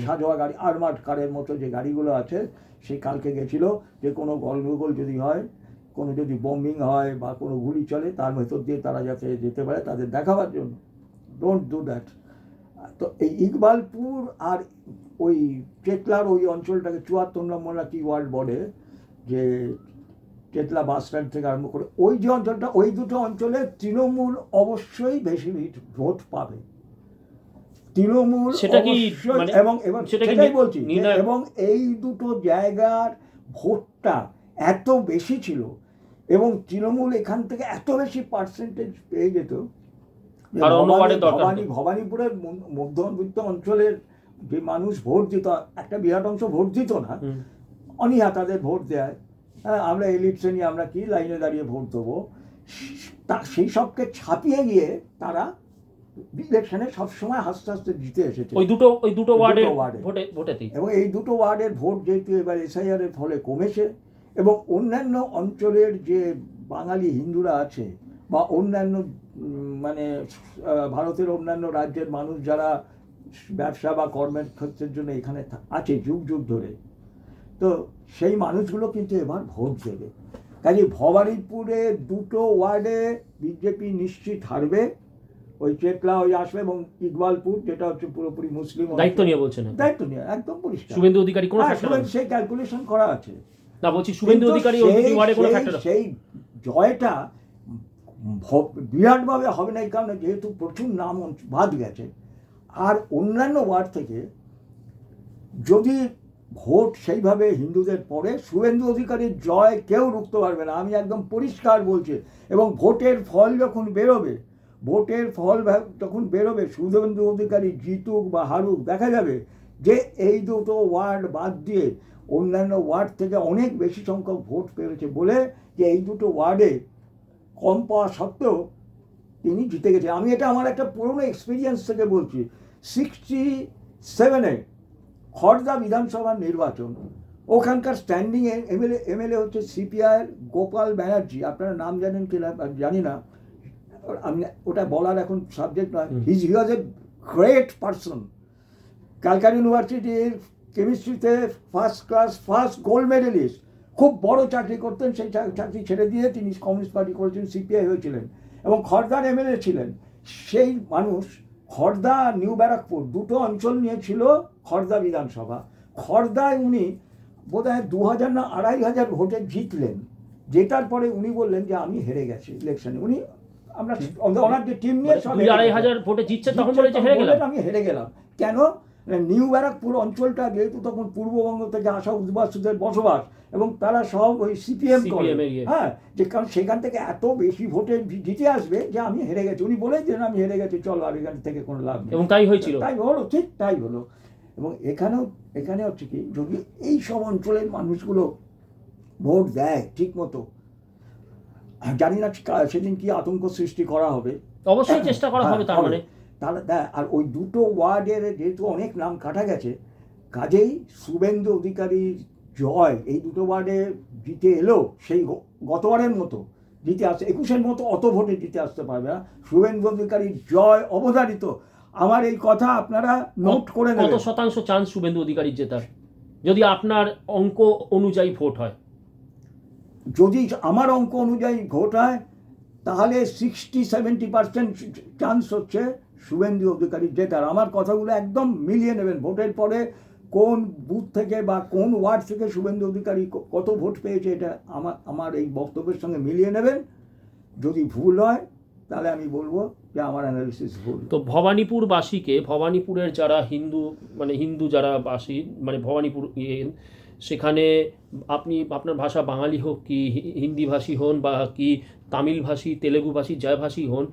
সাজোয়া গাড়ি, আর্মার্ড কারের মতো যে গাড়িগুলো আছে, সেই কালকে গেছিল যে কোনো গন্ডগোল যদি হয়, কোনো যদি বম্বিং হয় বা কোনো গুলি চলে, তার ভেতর দিয়ে তারা যাতে যেতে পারে তাদের দেখাবার জন্য। Don't do that. তো এই ইকবালপুর আর ওই চেতলার ওই অঞ্চলটাকে 74 নম্বর না কি ওয়ার্ড বলে, যে চেতলা বাস স্ট্যান্ড থেকে আরম্ভ করে ওই যে অঞ্চলটা, ওই 2টো অঞ্চলে তৃণমূল অবশ্যই বেশি ভোট পাবে। তৃণমূল এবং সেটাই বলছি, এবং এই 2টো জায়গার ভোটটা এত বেশি ছিল, এবং তৃণমূল এখান থেকে এত বেশি পার্সেন্টেজ পেয়ে যেত। ভবানীপুরের মধ্যবিত্ত অঞ্চলের যে মানুষ ভোট দিত, একটা বিরাট অংশ ভোট দিত না, অনীহা তাদের ভোট দেয়, আমরা এলিট শ্রেণী, আমরা কি লাইনে দাঁড়িয়ে ভোট দেবো, সেই সবকে ছাপিয়ে গিয়ে তারা ইলেকশনে সবসময় হাসতে হাসতে জিতে এসেছে ওই দুটো ওয়ার্ডে। এবং এই 2টো ওয়ার্ডের ভোট যেহেতু এবার এসআইআরের ফলে কমেছে, এবং অন্যান্য অঞ্চলের যে বাঙালি হিন্দুরা আছে বা অন্যান্য মানে ভারতের অন্যান্য রাজ্যের মানুষ যারা ব্যবসা বা কর্মের ক্ষেত্রের জন্য এখানে আছে যুগ যুগ ধরে, তো সেই মানুষগুলো কিন্তু এবার ভোট দেবে। কাজে ভবানীপুরে দুটো ওয়ার্ডে বিজেপি নিশ্চিত হারবে, ওই চেতলা ওই আসবে, এবং ইকবালপুর যেটা হচ্ছে পুরোপুরি মুসলিম দায়িত্ব নিয়ে বলছেন দায়িত্ব নিয়ে একদম পরিষ্কার। শুভেন্দু অধিকারী কোনো হ্যাঁ, ফ্যাক্টর সেই ক্যালকুলেশন করা আছে। না, বলছি শুভেন্দু অধিকারী ওই দুটি ওয়ার্ডে কোনো ফ্যাক্টর সেই জয়টা বিরাটভাবে হবে না, এই কারণে যেহেতু প্রচুর নাম বাদ গেছে। আর অন্যান্য ওয়ার্ড থেকে যদি ভোট সেইভাবে হিন্দুদের পড়ে, শুভেন্দু অধিকারীর জয় কেউ রুখতে পারবে না, আমি একদম পরিষ্কার বলছি। এবং ভোটের ফল যখন বেরোবে, শুভেন্দু অধিকারী জিতুক বা হারুক, দেখা যাবে যে এই দুটো ওয়ার্ড বাদ দিয়ে অন্যান্য ওয়ার্ড থেকে অনেক বেশি সংখ্যক ভোট পেয়েছে বলে যে এই দুটো ওয়ার্ডে কম পাওয়া সত্ত্বেও তিনি জিতে গেছে। আমি এটা আমার একটা পুরনো এক্সপিরিয়েন্স থেকে বলছি। 67-এ খড়দা বিধানসভার নির্বাচন, ওখানকার স্ট্যান্ডিং এমএলএ হচ্ছে সিপিআইয়ের গোপাল ব্যানার্জি, আপনারা নাম জানেন কি না জানি না, আমি ওটা বলার এখন সাবজেক্ট নয়। হি ওয়াজ এ গ্রেট পারসন, ক্যালকাটা ইউনিভার্সিটির কেমিস্ট্রিতে ফার্স্ট গোল্ড মেডেলিস্ট, খুব বড় চাকরি করতেন, সেই চাকরি ছেড়ে দিয়ে তিনি কমিউনিস্ট পার্টি করেছেন, সিপিআই হয়েছিলেন এবং খড়দার এমএলএ ছিলেন। সেই মানুষ খড়দা নিউ ব্যারাকপুর দুটো অঞ্চল নিয়েছিল খড়দা বিধানসভা। খড়দায় উনি বোধহয় 2000 না 2500 ভোটে জিতলেন। জেতার পরে উনি বললেন যে আমি হেরে গেছি ইলেকশনে। উনি আমরা ওনার যে টিম নিয়ে 2500 ভোটে জিতছে তখন বলেছে হেরে গেলাম, আমি হেরে গেলাম। কেন? নিউ ব্যারাকপুর অঞ্চলটা যেহেতু তখন পূর্ববঙ্গ থেকে আসা উদ্বাস্তুদের বসবাস, এবং তারা সব ওই সিপিএম করে, হ্যাঁ, যে কারণ সেখান থেকে এত বেশি ভোটে জিতে আসবে যে আমি হেরে গেছি। উনি বলেছিলেন আমি হেরে গেছি, চলো আর এখান থেকে কোনো লাভ নেই, এবং তাই হয়েছিল, তাই হলো, ঠিক তাই হলো। এবং এখানে হচ্ছে কি, যদি এই সব অঞ্চলের মানুষগুলো ভোট দেয় ঠিক মতো, জানি না সেদিন কি আতঙ্ক সৃষ্টি করা হবে, অবশ্যই চেষ্টা করা হবে। তার মানে তাহলে আর ওই দুটো ওয়ার্ডের যেহেতু অনেক নাম কাটা গেছে, কাজেই শুভেন্দু অধিকারীর জয় এই দুটো ওয়ার্ডে জিতে এলো, সেই গতবারের মতো জিতে আসছে, 21-এর মতো অত ভোটে জিতে আসতে পারবে না। শুভেন্দু অধিকারীর জয় অবধারিত। আমার এই কথা আপনারা নোট করে নেবেন। কত শতাংশ চান্স শুভেন্দু অধিকারীর জেতার, যদি আপনার অঙ্ক অনুযায়ী ভোট হয়? যদি আমার অঙ্ক অনুযায়ী ভোট হয় তাহলে 60-70% চান্স হচ্ছে শুভেন্দু অধিকারী জেতার। আমার কথাগুলো একদম মিলিয়ে নেবেন। ভোটের পরে কোন বুথ থেকে বা কোন ওয়ার্ড থেকে শুভেন্দু অধিকারী কত ভোট পেয়েছে, এটা আমার এই বক্তব্যের সঙ্গে মিলিয়ে নেবেন। যদি ভুল হয় তাহলে আমি বলবো যে আমার অ্যানালিসিস ভুল। তো ভবানীপুরবাসীকে, ভবানীপুরের যারা হিন্দু যারা বাসী, ভবানীপুর সেখানে আপনি আপনার ভাষা বাঙালি হোক কি হিন্দিভাষী হন বা কি তামিলভাষী, তেলেগুভাষী, জয়ভাষী হন,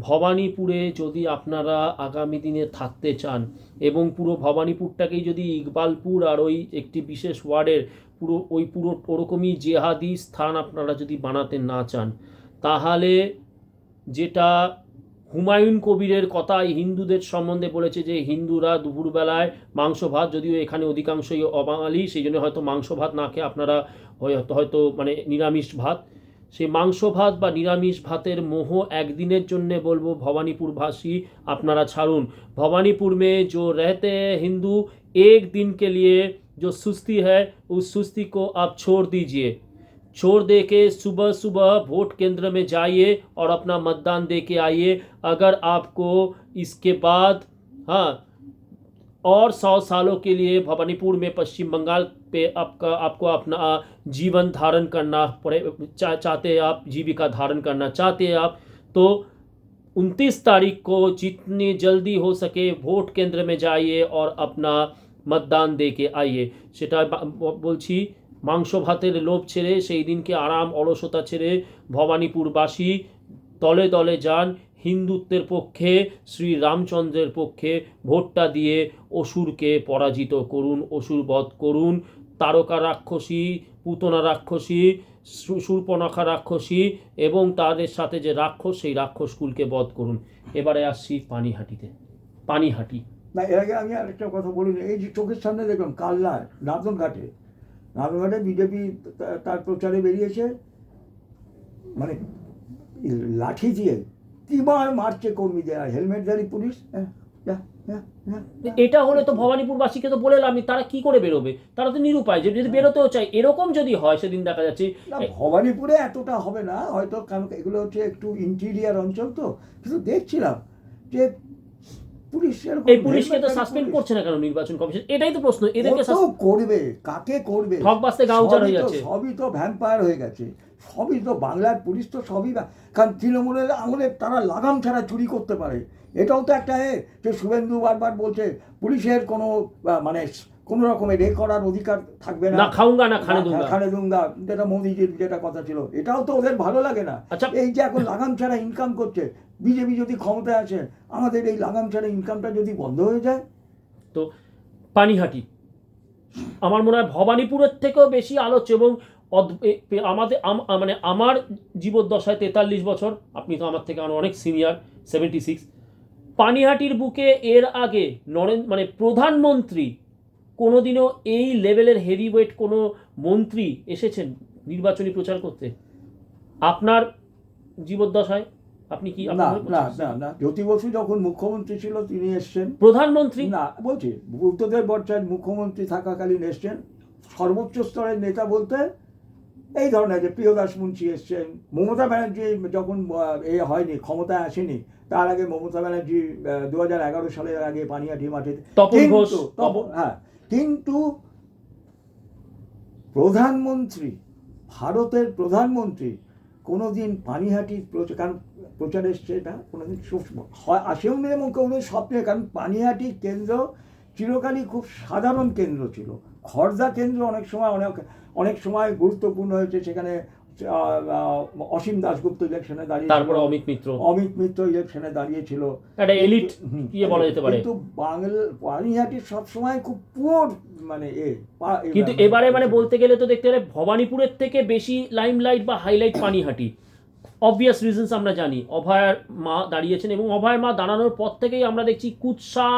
ভবানীপুরে যদি আপনারা আগামী দিনে থাকতে চান এবং পুরো ভবানীপুরটাকেই যদি ইকবালপুর আর ওই একটি বিশেষ ওয়ার্ডের পুরো ওরকমই জেহাদি স্থান আপনারা যদি বানাতে না চান, তাহলে যেটা হুমায়ুন কবিরের কথায় হিন্দুদের সম্বন্ধে বলেছে যে হিন্দুরা দুপুরবেলায় মাংস ভাত, যদিও এখানে অধিকাংশই অবাঙালি, সেই জন্য হয়তো মাংস ভাত না খেয়ে আপনারা হয়তো নিরামিষ ভাত, সেই মাংস ভাত বা নিরামিষ ভাতের মোহ একদিনের জন্যে বলবো भवानीपुरवासी আপনারা ছাড়ুন। भवानीपुर में जो रहते हैं हिंदू, एक दिन के लिए जो सुस्ती है उस सुस्ती को आप छोड़ दीजिए, छोड़ दे के सुबह सुबह वोट केंद्र में जाइए और अपना मतदान दे के आइए। अगर आपको इसके बाद और 100 सालों के लिए भवानीपुर में पश्चिम बंगाल पे आपको अपना जीवन धारण करना पड़े, चाहते हैं आप जीविका धारण करना चाहते हैं आप, तो 29 तारीख को जितनी जल्दी हो सके वोट केंद्र में जाइए और अपना मतदान दे के आइए। সেটা বলছি, মাংস ভাতের লোভ ছেড়ে সেই দিনকে আরাম অলসতা ছেড়ে ভবানীপুরবাসী দলে দলে যান, হিন্দুত্বের পক্ষে, শ্রী রামচন্দ্রের পক্ষে ভোটটা দিয়ে অসুরকে পরাজিত করুন, অসুর বধ করুন, তারকা রাক্ষসী, পুতনা রাক্ষসী, শূর্পণখা রাক্ষসী এবং তাদের সাথে যে রাক্ষস, সেই রাক্ষসকুলকে বধ করুন। এবারে আসছি পানিহাটিতে। পানিহাটি না, এর আগে আমি আরেকটা কথা বলিনি। এই যে চোখের সামনে দেখলাম কালনায় নাদনঘাটে বিজেপি তার প্রচারে বেরিয়েছে, লাঠি দিয়ে কিবার মারছে কর্মীদের, হেলমেটধারী পুলিশ। এটা হলে তো ভবানীপুরবাসীকে তো বলে আমি, তারা কি করে বেরোবে? তারা তো নিরুপায়, যে যদি বেরোতেও চাই, এরকম যদি হয় সেদিন দেখা যাচ্ছে। না, ভবানীপুরে এতটা হবে না হয়তো, কারণ এগুলো হচ্ছে একটু ইন্টিরিয়ার অঞ্চল, তো কিন্তু দেখছিলাম যে পুলিশ এই পুলিশকে তো সাসপেন্ড করছে না কেন নির্বাচন কমিশন? এটাই তো প্রশ্ন, এদেরকে করবে, কাকে করবে? ঠকবাসতে গাউচার হয়ে যাচ্ছে। সবই তো ভ্যাম্পায়ার হয়ে গেছে, সবই তো বাংলার পুলিশ তো সবই কারণ তৃণমূলের আমলে তারা লাগাম ছাড়া চুরি করতে পারে। এটাও তো একটা যে শুভেন্দু বারবার বলছে পুলিশের কোনো মানে কোনো রকমের করার অধিকার থাকবে না, খাউঙ্গা না খানে দুঙ্গা, যেটা মোদিজির যেটা কথা ছিল, এটাও তো ওদের ভালো লাগে না। এই যে এখন লাগাম ছাড়া ইনকাম করছে, বিজেপি যদি ক্ষমতায় আসে আমাদের এই লাগাম ছাড়া ইনকামটা যদি বন্ধ হয়ে যায়। তো পানিহাটি আমার মনে হয় ভবানীপুরের থেকেও বেশি আলোচ্য, এবং আমাদের মানে আমার জীবদ্দশায় 43 বছর, আপনি তো আমার থেকে অনেক সিনিয়র, 76। পানিহাটির বুকে এর আগে মানে প্রধানমন্ত্রী কোনোদিনও এই লেভেলের হেভিওয়েট কোনো মন্ত্রী এসেছেন নির্বাচনী প্রচার করতে আপনার জীবদ্দশায়? আপনি কি? না না না না, জ্যোতি বসু যখন মুখ্যমন্ত্রী ছিল তিনি এসছেন। প্রধানমন্ত্রী না, বলছি বুদ্ধদেব ভট্টাচার্য মুখ্যমন্ত্রী থাকাকালীন এসছেন। সর্বোচ্চ স্তরের নেতা বলতে এই ধরনের যে প্রিয়দাস মুন্সি এসছেন, মমতা ব্যানার্জি যখন হয়নি, ক্ষমতায় আসেনি, তার আগে মমতা ব্যানার্জি 2011 সালের আগে পানিহাটি মাঠে। হ্যাঁ, কিন্তু প্রধানমন্ত্রী, ভারতের প্রধানমন্ত্রী কোনোদিন পানিহাটির প্রচার এসছে এটা কোনোদিন আসেও নেই, এবং কোনোদিন স্বপ্নে। কারণ পানিহাটি কেন্দ্র চিরকালই খুব সাধারণ কেন্দ্র ছিল। খড়দা কেন্দ্র অনেক সময় গুরুত্বপূর্ণ হয়েছে, সেখানে অসীম দাশগুপ্ত ইলেকশনে দাঁড়িয়ে, তারপরে অমিত মিত্র ইলেকশনে দাঁড়িয়েছিল, একটা এলিট বলা যেতে পারে। কিন্তু পানিহাটি সবসময় খুব পুয়ার মানে কিন্তু এবারে মানে বলতে গেলে তো দেখতে গেলে ভবানীপুরের থেকে বেশি লাইমলাইট বা হাইলাইট পানিহাটি। অবভিয়াস রিজনস আমরা জানি, অভয়ার মা দাঁড়িয়েছেন, এবং অভয়ার মা দাঁড়ানোর পর থেকেই আমরা দেখছি কুৎসা,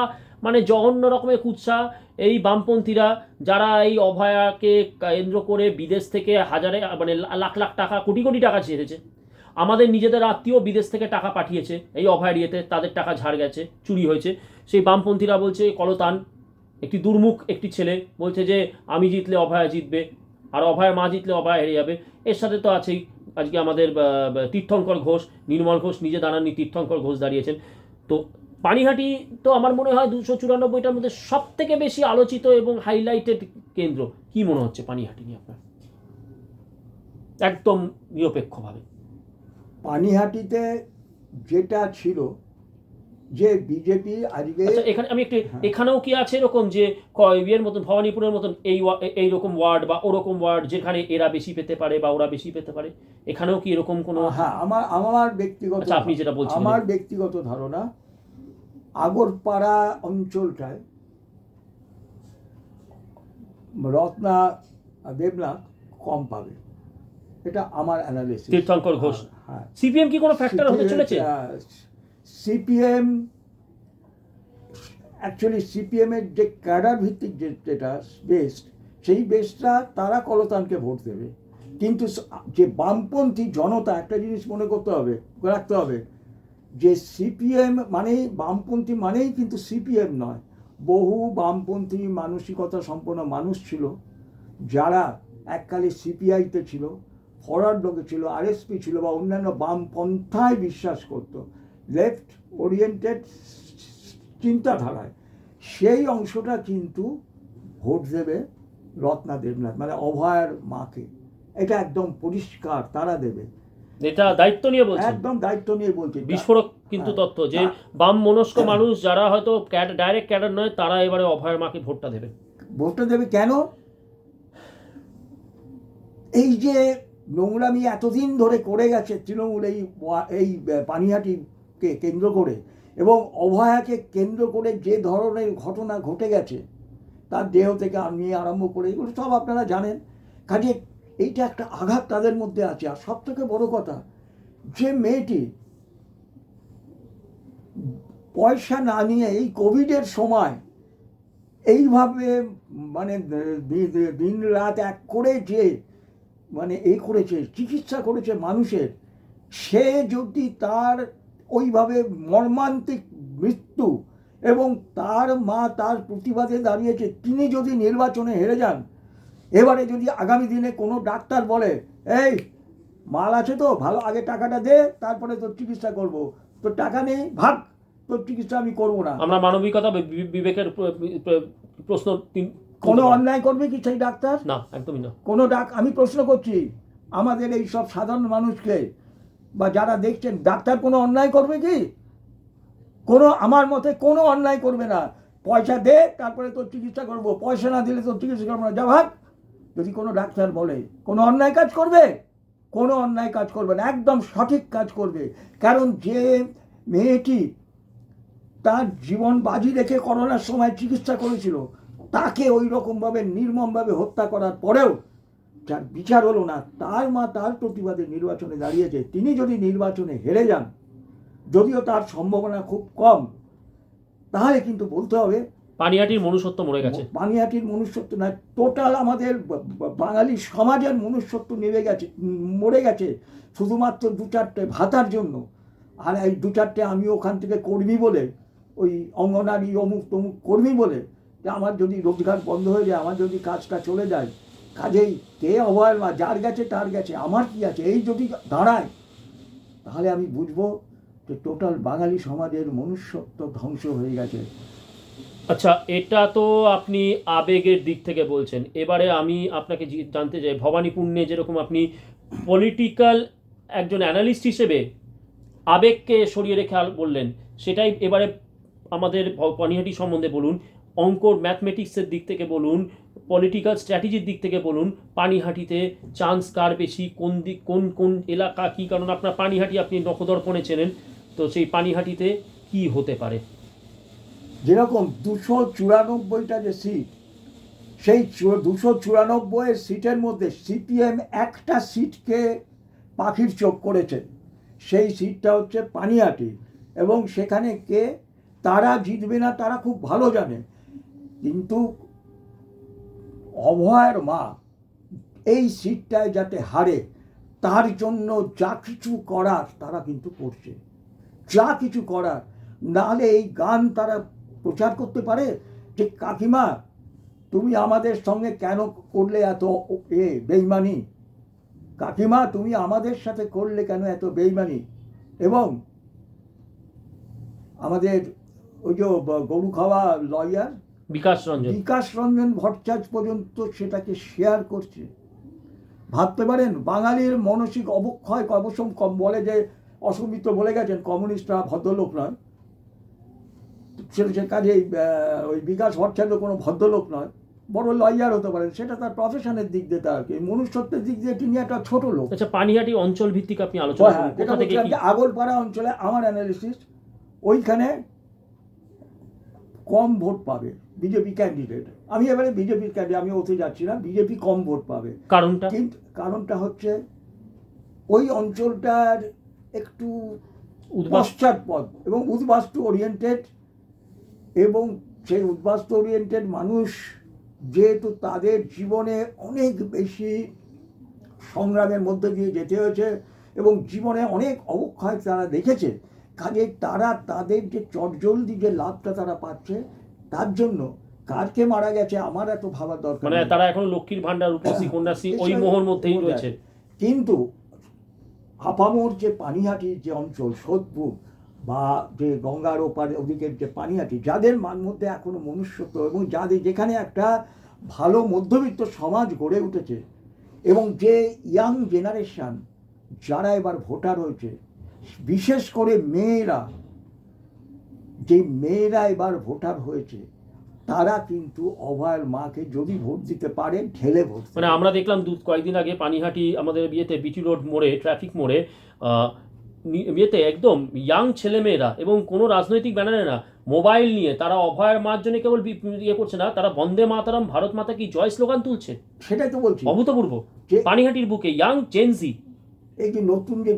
মানে জঘন্য রকমের কুৎসা। এই বামপন্থীরা যারা এই অভয়াকে কেন্দ্র করে বিদেশ থেকে হাজারে মানে লাখ লাখ টাকা, কোটি কোটি টাকা ছেড়েছে, আমাদের নিজেদের আত্মীয় বিদেশ থেকে টাকা পাঠিয়েছে এই অভয়ার ইয়েতে, তাদের টাকা ঝাড় গেছে, চুরি হয়েছে। সেই বামপন্থীরা বলছে কলতান, একটি দুর্মুখ একটি ছেলে বলছে যে আমি জিতলে অভয়া জিতবে, আর অভয়ার মা জিতলে অভয়া হেরে যাবে। এর সাথে তো আছেই আজকে আমাদের তীর্থঙ্কর ঘোষ, নির্মল ঘোষ নিজে দাঁড়াননি, তীর্থঙ্কর ঘোষ দাঁড়িয়েছেন। তো পানিহাটি তো আমার মনে হয় 294টার মধ্যে সব থেকে বেশি আলোচিত এবং হাইলাইটেড কেন্দ্র। কি মনে হচ্ছে পানিহাটি নিয়ে আপনার, একদম নিরপেক্ষভাবে? পানিহাটিতে যেটা ছিল যে বিজেপি আজকে, এখানে আমি একটু, এখানেও কি আছে এরকম যে ইয়ের মতন, ভবানীপুরের মতন এইরকম ওয়ার্ড বা ওরকম ওয়ার্ড যেখানে এরা বেশি পেতে পারে বা ওরা বেশি পেতে পারে, এখানেও কি এরকম কোনো? হ্যাঁ, আমার ব্যক্তিগত, আপনি যেটা বলছেন, আমার ব্যক্তিগত ধারণা আগরপাড়া অঞ্চলটায় রত্না দেবনাথ কম পাবে, এটা আমার অ্যানালিসিস। তীর্থঙ্কর ঘোষ, সিপিএম কি কোনো ফ্যাক্টর হতে চলেছে? সিপিএম অ্যাকচুয়ালি সিপিএমের যে ক্যাডার ভিত্তিক যেটা বেস্ট, সেই বেসটা তারা কলতানকে ভোট দেবে। কিন্তু যে বামপন্থী জনতা, একটা জিনিস মনে রাখতে হবে যে সিপিএম মানেই বামপন্থী মানেই কিন্তু সিপিএম নয়। বহু বামপন্থী মানসিকতা সম্পন্ন মানুষ ছিল যারা এককালে সিপিআইতে ছিল, ফরওয়ার্ড ব্লকে ছিল, আরএসপি ছিল, বা অন্যান্য বামপন্থায় বিশ্বাস করত, লেফট ওরিয়েন্টেড চিন্তাধারায়। সেই অংশটা কিন্তু ভোট দেবে রত্না দেবনাথ, মানে অভয়ার মাকে। এটা একদম পরিষ্কার, তারা দেবে। এটা দায়িত্ব নিয়ে বলছি, একদম দায়িত্ব নিয়ে বলছি, বিস্ফোরক কিন্তু তথ্য যে বাম মনস্ক মানুষ যারা হয়তো ডাইরেক্ট ক্যাডার নয়, তারা এবারে অভয়ার মাকে ভোটটা দেবে। কেন? এই যে নোংরামি এতদিন ধরে করে গেছে তৃণমূল এই পানিহাটিকে কেন্দ্র করে, এবং অভয়াকে কেন্দ্র করে যে ধরনের ঘটনা ঘটে গেছে, তার দেহ থেকে নিয়ে আরম্ভ করে এগুলো সব আপনারা জানেন। কাজে এইটা একটা আঘাত তাদের মধ্যে আছে। আর সব থেকে বড় কথা, যে মেয়েটি পয়সা না নিয়ে এই কোভিডের সময় এইভাবে মানে দিন রাত এক করে যে মানে করেছে, চিকিৎসা করেছে মানুষের, সে যদি তার ওইভাবে মর্মান্তিক মৃত্যু এবং তার মা তার প্রতিবাদে দাঁড়িয়েছে। তিনি যদি নির্বাচনে হেরে যান, এবারে যদি আগামী দিনে কোনো ডাক্তার বলে এই মাল আছে তো ভালো, আগে টাকাটা দে, তারপরে তোর চিকিৎসা করব, তোর টাকা নেই ভাগ, তোর চিকিৎসা আমি করবো না, আমরা মানবিকতা বিবেকের প্রশ্ন কোনো অন্যায় করবে কি সেই ডাক্তার? না, একদমই না। কোনো আমি প্রশ্ন করছি আমাদের এই সব সাধারণ মানুষকে বা যারা দেখছেন, ডাক্তার কোনো অন্যায় করবে কি? কোনো, আমার মতে কোনো অন্যায় করবে না। পয়সা দে, তারপরে তোর চিকিৎসা করবো, পয়সা না দিলে তোর চিকিৎসা করবো না, যা ভাগ। যদি কোনো ডাক্তার বলে কোনো অন্যায় কাজ করবে, কোনো অন্যায় কাজ করবে না, একদম সঠিক কাজ করবে। কারণ যে মেয়েটি তার জীবন বাজি রেখে করোনার সময় চিকিৎসা করেছিল, তাকে ওই রকমভাবে নির্মমভাবে হত্যা করার পরেও যার বিচার হলো না, তার মা তার প্রতিবাদে নির্বাচনে দাঁড়িয়েছে। তিনি যদি নির্বাচনে হেরে যান, যদিও তার সম্ভাবনা খুব কম, তাহলে কিন্তু বলতে হবে পানিহাটির মনুষ্যত্ব মরে গেছে। পানিহাটির মনুষ্যত্ব না, টোটাল আমাদের বাঙালি সমাজের মনুষ্যত্ব মরে গেছে শুধুমাত্র দু চারটে ভাতার জন্য। আর এই দু চারটে আমি ওখান থেকে কর্মী বলে, ওই অঙ্গনারী অমুক তমুক কর্মী বলে, যে আমার যদি রোজগার বন্ধ হয়ে যায়, আমার যদি কাজটা চলে যায়, কাজেই কে অভয়ের মা, যার গেছে তার গেছে, আমার কি আছে, এই যদি দাঁড়ায়, তাহলে আমি বুঝবো যে টোটাল বাঙালি সমাজের মনুষ্যত্ব ধ্বংস হয়ে গেছে। আচ্ছা, এটা তো আপনি আবেগের দিক থেকে বলছেন। এবারে আমি আপনাকে জানতে চাই, ভবানীপুণ্যে যেরকম আপনি পলিটিক্যাল একজন অ্যানালিস্ট হিসেবে আবেগকে সরিয়ে রেখে বললেন, সেটাই এবারে আমাদের পানিহাটি সম্বন্ধে বলুন। অঙ্কর ম্যাথমেটিক্সের দিক থেকে বলুন, পলিটিক্যাল স্ট্র্যাটেজির দিক থেকে বলুন, পানিহাটিতে চান্স কার বেশি, কোন দিক, কোন কোন এলাকা কী? কারণ আপনার পানিহাটি আপনি নখদর্পণে চেনেন, তো সেই পানিহাটিতে কি হতে পারে? যেরকম 294টা যে সিট, সেই 294 সিটের মধ্যে সিপিএম একটা সিটকে পাখির চোখ করেছে, সেই সিটটা হচ্ছে পানিহাটি। এবং সেখানে কে তারা জিতবে না তারা খুব ভালো জানে, কিন্তু অভয়ের মা এই সিটটায় যাতে হারে তার জন্য যা কিছু করার তারা কিন্তু করছে, যা কিছু করার। নাহলে এই গান তারা প্রচার করতে পারে যে কাকিমা তুমি আমাদের সঙ্গে কেন করলে এত বেইমানি, কাকিমা তুমি আমাদের সাথে করলে কেন এত বেইমানি। এবং আমাদের ওই যে গরু খাওয়া লয়ার বিকাশ রঞ্জন ভট্টাচার্য পর্যন্ত সেটাকে শেয়ার করছে। ভাবতে পারেন বাঙালির মানসিক অবক্ষয় অবশ্যই কম। বলে যে অসমিত্র বলে গেছেন কমিউনিস্টরা ভদ্রলোক নয়, সে কাজে ওই বিকাশ ভট্টাচার্য কোনো ভদ্রলোক নয়, বড় লয়ার হতে পারেন, সেটা তার প্রফেশনের দিক দিয়ে, তার মনুষ্যত্বের দিক দিয়ে তিনি একটা ছোট লোক। আচ্ছা, পানিহাটি অঞ্চল ভিত্তিক আপনি আলোচনা করুন। আগরপাড়া অঞ্চলে আমার অ্যানালিসিস, ওইখানে কম ভোট পাবে বিজেপি ক্যান্ডিডেট। আমি এবারে বিজেপির ক্যান্ডিডেট, আমি ওতে যাচ্ছি না, বিজেপি কম ভোট পাবে। কারণটা হচ্ছে ওই অঞ্চলটার একটু পশ্চাৎপদ এবং উদ্বাস্তু ওরিয়েন্টেড, এবং সেই উদ্বাস্তু ওরিয়েন্টেড মানুষ যেহেতু তাদের জীবনে অনেক বেশি সংগ্রামের মধ্যে দিয়ে যেতে হয়েছে এবং জীবনে অনেক অবক্ষয় তারা দেখেছে, কাজে তারা তাদের যে চটজলদি যে লাভটা তারা পাচ্ছে, তার জন্য কারকে মারা গেছে আমার এত ভাবার দরকার, মানে তারা এখন লক্ষ্মীর ভান্ডার, রূপসী কন্যাশ্রী ওই মোহর মধ্যেই রয়েছে। কিন্তু আপামর যে পানিহাটি যে অঞ্চল, সোদপুর বা যে গঙ্গার ওপার ওদিকের যে পানিহাটি, যাদের মধ্যে এখনো মনুষ্যত্ব এবং যাদের যেখানে একটা ভালো মধ্যবিত্ত সমাজ গড়ে উঠেছে, এবং যে ইয়াং জেনারেশন যারা এবার ভোটার হয়েছে, বিশেষ করে মেয়েরা, যে মেয়েরা এবার ভোটার হয়েছে, তারা কিন্তু অভয়ের মাকে যদি ভোট দিতে পারে ঢেলে ভোট। মানে আমরা দেখলাম কয়েকদিন আগে পানিহাটি আমাদের বিয়েতে বিটি রোড মোড়ে, ট্রাফিক মোড়ে বিয়েতে একদম ইয়াং ছেলেমেয়েরা এবং কোনো রাজনৈতিক ব্যানারে না, মোবাইল নিয়ে তারা অভয়ের মার জন্য কেবল ইয়ে করছে না, তারা বন্দে মাতারাম ভারত মাতা কি জয় স্লোগান তুলছে। সেটাই তো বলছি, অভূতপূর্ব পানিহাটির বুকে ইয়াং জেনজি। এই যে নতুন যে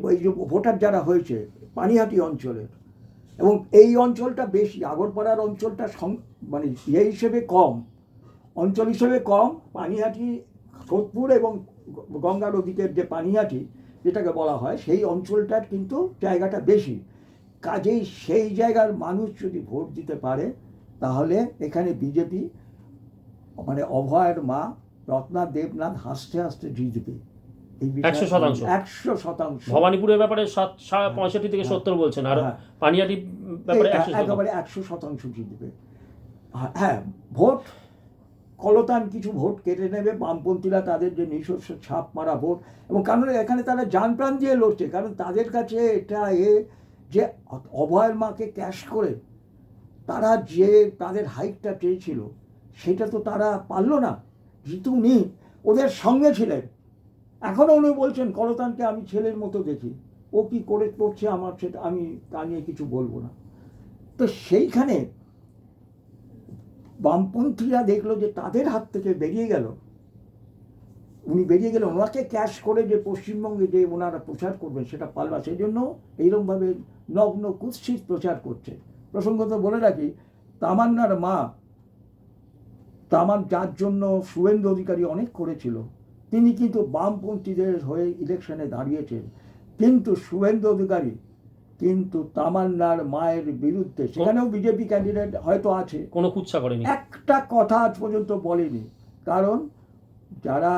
ভোটার যারা হয়েছে পানিহাটি অঞ্চলের, এবং এই অঞ্চলটা বেশি, আগরপাড়ার অঞ্চলটা মানে ইয়ে হিসেবে কম, অঞ্চল হিসেবে কম। পানিহাটি, সোদপুর এবং গঙ্গার ওদিকের যে পানিহাটি যেটাকে বলা হয়, সেই অঞ্চলটার কিন্তু জায়গাটা বেশি। কাজেই সেই জায়গার মানুষ যদি ভোট দিতে পারে তাহলে এখানে বিজেপি মানে অভয়ের মা রত্না দেবনাথ হাসতে হাসতে জিতবে। 100%। 100%। ভবানীপুরের ব্যাপারে 65 থেকে 70 বলছেন, আর পানিহাটি ব্যাপারে 100%। একেবারে 100% জিতবে। হ্যাঁ, ভোট কলতান কিছু ভোট কেটে নেবে বামপন্থীরা, তাদের যে নিজস্ব ছাপ মারা ভোট, এবং কারণ এখানে তারা জান প্রাণ দিয়ে লড়ছে, কারণ তাদের কাছে এটা যে অভয়ের মাকে ক্যাশ করে তারা যে তাদের হাইকটা চেয়েছিল সেটা তো তারা পারল না। যেহেতু উনি ওদের সঙ্গে ছিলেন, এখনও উনি বলছেন কলতানকে আমি ছেলের মতো দেখি, ও কি করে করছে আমার সেটা আমি তা নিয়ে কিছু বলবো না। তো সেইখানে বামপন্থীরা দেখলো যে তাদের হাত থেকে বেরিয়ে গেল, উনি বেরিয়ে গেলেন, ওনাকে ক্যাশ করে যে পশ্চিমবঙ্গে যে ওনারা প্রচার করবেন সেটা পারবা, সেই জন্য এইরকমভাবে নগ্ন কুৎসিত প্রচার করছে। প্রসঙ্গত বলে রাখি, তামান্নার মা যার জন্য শুভেন্দু অধিকারী অনেক করেছিল, তিনি কিন্তু বামপন্থীদের হয়ে ইলেকশনে দাঁড়িয়েছেন, কিন্তু শুভেন্দু অধিকারী কিন্তু তামান্নার মায়ের বিরুদ্ধে, সেখানেও বিজেপি ক্যান্ডিডেট হয়তো আছে, কোনো কুৎসা করেনি, একটা কথা আজ পর্যন্ত বলেনি। কারণ যারা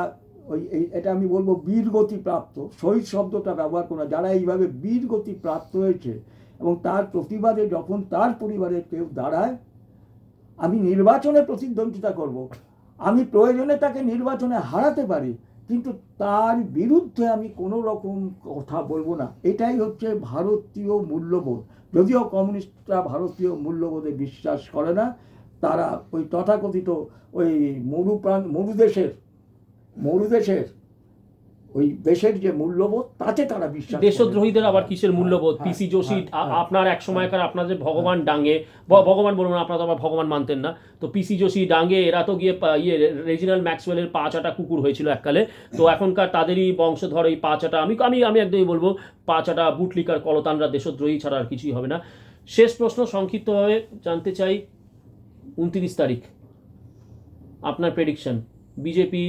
এটা আমি বলবো বীরগতি প্রাপ্ত, শহীদ শব্দটা ব্যবহার করো না, যারা এইভাবে বীরগতি প্রাপ্ত হয়েছে এবং তার প্রতিবাদে যখন তার পরিবারের কেউ দাঁড়ায়, আমি নির্বাচনে প্রতিদ্বন্দ্বিতা করব, আমি প্রয়োজনে তাকে নির্বাচনে হারাতে পারি, কিন্তু তার বিরুদ্ধে আমি কোনো রকম কথা বলবো না। এটাই হচ্ছে ভারতীয় মূল্যবোধ। যদিও কমিউনিস্টরা ভারতীয় মূল্যবোধে বিশ্বাস করে না, তারা ওই তথাকথিত ওই মরুদেশের ওই দেশের যে মূল্যবোধ তাতে তারা বিশ্বাস। দেশদ্রোহীদের আবার কিসের মূল্যবোধ? পিসি যোশী আপনার এক সময়কার আপনাদের ভগবান ডাঙ্গে, ভগবান বলুন না, আপনারা তো আবার ভগবান মানতেন না, তো পিসি যোশী ডাঙ্গে এরা তো গিয়ে রেজিনাল্ড ম্যাক্সওয়েলের পা চাটা কুকুর হয়েছিল এককালে, তো এখনকার তাদেরই বংশধর এই পা চাটা, আমি একদমই বলবো পা চাটা বুটলিকার কলতানরা দেশদ্রোহী ছাড়া আর কিছুই হবে না। শেষ প্রশ্ন সংক্ষিপ্তভাবে জানতে চাই, 29 তারিখ আপনার প্রেডিকশন, বিজেপি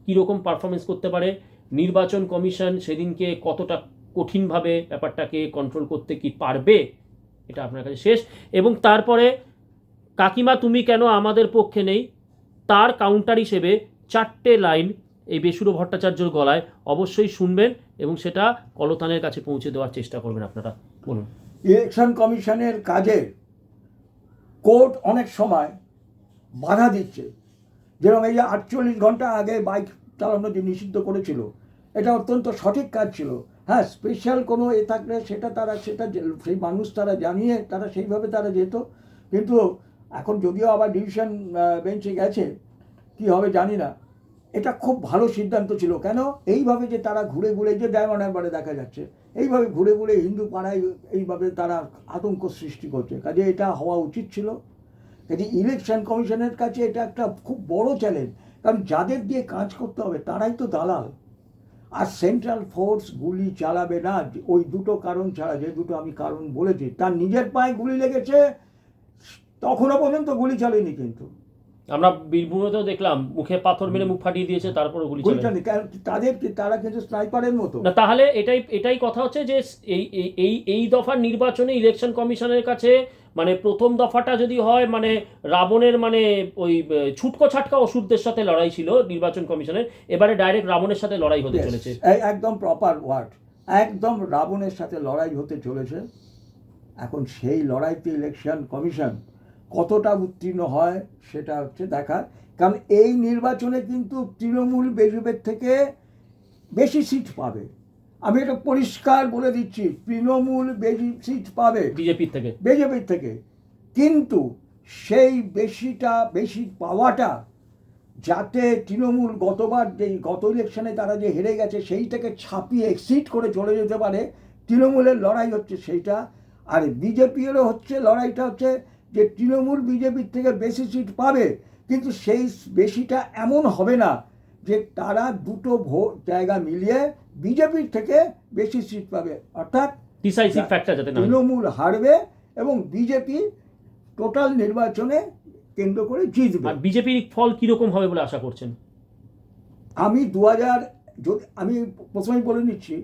কীরকম পারফরমেন্স করতে পারে? নির্বাচন কমিশন সেদিনকে কতটা কঠিনভাবে ব্যাপারটাকে কন্ট্রোল করতে কি পারবে, এটা আপনার কাছে শেষ। এবং তারপরে কাকিমা তুমি কেন আমাদের পক্ষে নেই, তার কাউন্টার হিসেবে 4টে লাইন এই বেসুরো ভট্টাচার্যর গলায় অবশ্যই শুনবেন এবং সেটা কলতানের কাছে পৌঁছে দেওয়ার চেষ্টা করবেন আপনারা। বলুন। ইলেকশন কমিশনের কাজে কোর্ট অনেক সময় বাধা দিচ্ছে, যেরকম এই যে 48 ঘন্টা আগে বাইক চালানো যে নিষিদ্ধ করেছিল, এটা অত্যন্ত সঠিক কাজ ছিল। হ্যাঁ, স্পেশাল কোনো থাকলে সেটা সেই মানুষ তারা জানিয়ে তারা সেইভাবে তারা যেত, কিন্তু এখন যদিও আবার ডিভিশন বেঞ্চে গেছে, কি হবে জানি না। এটা খুব ভালো সিদ্ধান্ত ছিল। কেন এইভাবে যে তারা ঘুরে ঘুরে, যে ডায়মন্ড হারবারে দেখা যাচ্ছে, এইভাবে ঘুরে ঘুরে হিন্দু পাড়ায় এইভাবে তারা আতঙ্ক সৃষ্টি করছে, কাজে এটা হওয়া উচিত ছিল। কাজে ইলেকশন কমিশনের কাছে এটা একটা খুব বড় চ্যালেঞ্জ, কারণ যাদের দিয়ে কাজ করতে হবে তারাই তো দালাল। আর সেন্ট্রাল ফোর্স গুলি চালাবে না ওই দুটো কারণ ছাড়া, যে দুটো আমি কারণ বলেছি। তার নিজের পায়ে গুলি লেগেছে, তখনও পর্যন্ত গুলি চালেনি, কিন্তু আমরা বীরভূমেতেও দেখলাম মুখে পাথর মেরে মুখ ফাটিয়ে দিয়েছে, তারপরে গুলি চালানি। তারা কিন্তু স্নাইপারের মতো না। তাহলে এটাই কথা হচ্ছে যে এই দফার নির্বাচনে ইলেকশন কমিশনের কাছে মানে প্রথম দফাটা যদি হয় মানে রাবণের মানে ওই ছুটকো ছাটকা অসুরদের সাথে লড়াই ছিল নির্বাচন কমিশনের, এবারে ডাইরেক্ট রাবণের সাথে লড়াই হতে চলেছে। একদম প্রপার ওয়ার্ড, একদম রাবণের সাথে লড়াই হতে চলেছে। এখন সেই লড়াইতে ইলেকশন কমিশন কতটা উত্তীর্ণ হয় সেটা হচ্ছে দেখার, কারণ এই নির্বাচনে কিন্তু তৃণমূল বিজেপির থেকে বেশি সিট পাবে। আমি এটা পরিষ্কার বলে দিচ্ছি, তৃণমূল বেশি সিট পাবে বিজেপির থেকে, কিন্তু সেই বেশি পাওয়াটা যাতে তৃণমূল গত ইলেকশনে তারা যে হেরে গেছে সেইটাকে ছাপিয়ে এক্সিট করে চলে যেতে পারে, তৃণমূলের লড়াই হচ্ছে সেইটা। আর বিজেপিরও লড়াইটা হচ্ছে যে তৃণমূল বিজেপির থেকে বেশি সিট পাবে, কিন্তু সেই বেশিটা এমন হবে না যে তারা দুটো জায়গা মিলিয়ে বিজেপির থেকে বেশি সিট পাবে, অর্থাৎ ডিসাইসিভ ফ্যাক্টর যাতে তৃণমূল হারবে এবং বিজেপি টোটাল নির্বাচনে কেন্দ্র করে জিতবে। আর বিজেপির ফল কিরকম হবে বলে আশা করছেন? আমি প্রথমেই বলে নিচ্ছি,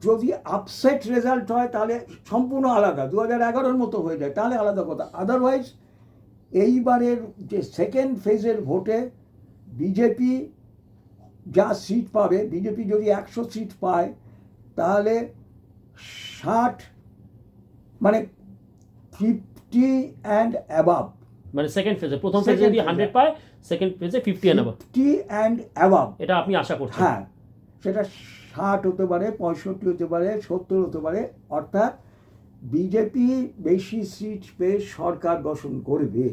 যদি আপসেট রেজাল্ট হয় তাহলে সম্পূর্ণ আলাদা, 2011-র মতো হয়ে যায়, তাহলে আলাদা কথা। আদারওয়াইজ এইবারের যে সেকেন্ড ফেজের ভোটে বিজেপি যা সিট পাবে, বিজেপি যদি 100 সিট পায় তাহলে 60, মানে 50 অ্যান্ড অ্যাবাভ, মানে সেকেন্ড ফেজে, প্রথম ফেজে যদি 100 পায়, সেকেন্ড ফেজে 50 অ্যান্ড অ্যাবাভ, 50 অ্যান্ড অ্যাবাভ, এটা আপনি আশা করছেন? হ্যাঁ, সেটা 60 হতে পারে, 65 হতে পারে, 70 হতে পারে। অর্থাৎ বিজেপি বেশি সিট পেয়ে সরকার গঠন করবে।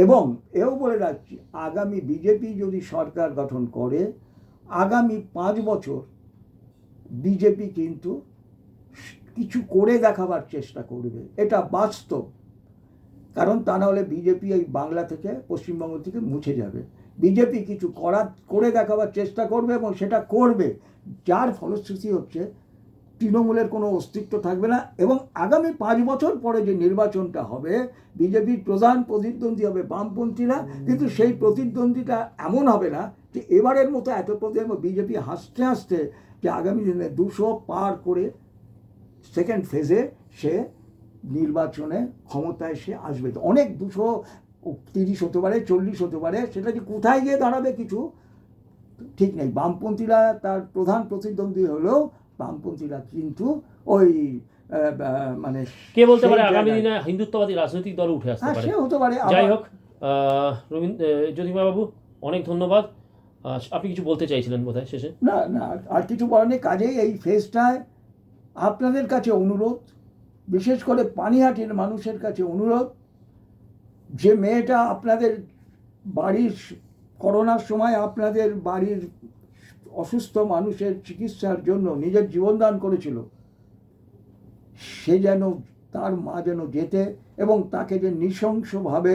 এবং এও বলে রাখছি, আগামী বিজেপি যদি সরকার গঠন করে, আগামী 5 বছর বিজেপি কিন্তু কিছু করে দেখাবার চেষ্টা করবে, এটা বাস্তব। কারণ তা না হলে বিজেপি এই বাংলা থেকে, পশ্চিমবঙ্গ থেকে মুছে যাবে। বিজেপি কিছু করে দেখাবার চেষ্টা করবে এবং সেটা করবে, যার ফলশ্রুতি হচ্ছে তৃণমূলের কোনো অস্তিত্ব থাকবে না। এবং আগামী 5 বছর পরে যে নির্বাচনটা হবে, বিজেপির প্রধান প্রতিদ্বন্দ্বী হবে বামপন্থীরা, কিন্তু সেই প্রতিদ্বন্দ্বিতা এমন হবে না যে এবারের মতো এত বিজেপি হাসতে হাসতে যে আগামী দিনে 200 পার করে সেকেন্ড ফেজে সে নির্বাচনে ক্ষমতায় সে আসবে। তো অনেক 230 হতে পারে, 40 হতে পারে, সেটা যে কোথায় গিয়ে দাঁড়াবে কিছু ঠিক নেই। বামপন্থীরা তার প্রধান প্রতিদ্বন্দ্বী হলেও বামপন্থীরা কিন্তু ওই মানে কে বলতে পারে আগামী দিনে হিন্দুত্ববাদী রাজনৈতিক দল উঠে আসতে পারে, সে হতে পারে। যাই হোক, জ্যোতির্ময় বাবু অনেক ধন্যবাদ। আপনি কিছু বলতে চাইছিলেন বোধহয় শেষে? না না, আর কিছু বলার নেই। কাজেই এই ফেজটায় আপনাদের কাছে অনুরোধ, বিশেষ করে পানিহাটির মানুষের কাছে অনুরোধ, যে মেয়েটা আপনাদের বাড়ির করোনার সময় আপনাদের বাড়ির অসুস্থ মানুষের চিকিৎসার জন্য নিজের জীবনদান করেছিল, সে যেন, তার মা যেন যেতে, এবং তাকে যে নৃশংসভাবে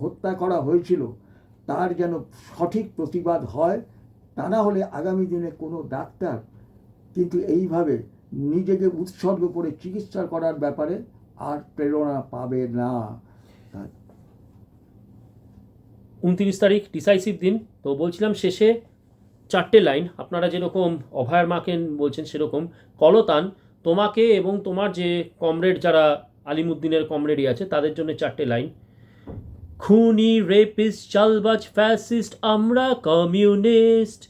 হত্যা করা হয়েছিল তার যেন সঠিক প্রতিবাদ হয়। তা না হলে আগামী দিনে কোনো ডাক্তার কিন্তু এইভাবে নিজেকে উৎসর্গ করে চিকিৎসা করার ব্যাপারে আর প্রেরণা পাবে না। 29 তারিখ ডিসাইসিভ দিন। তো বলছিলাম শেষে 4টে লাইন, আপনারা যেরকম অভয়ার মাকে বলছেন সেরকম কলতান, তোমাকে এবং তোমার যে কমরেড যারা আলিমুদ্দিনের কমরেডই আছে তাদের জন্য 4টে লাইন। খুনি রেপিস্ট চালবাজ ফ্যাসিস্ট আমরা কমিউনিস্ট,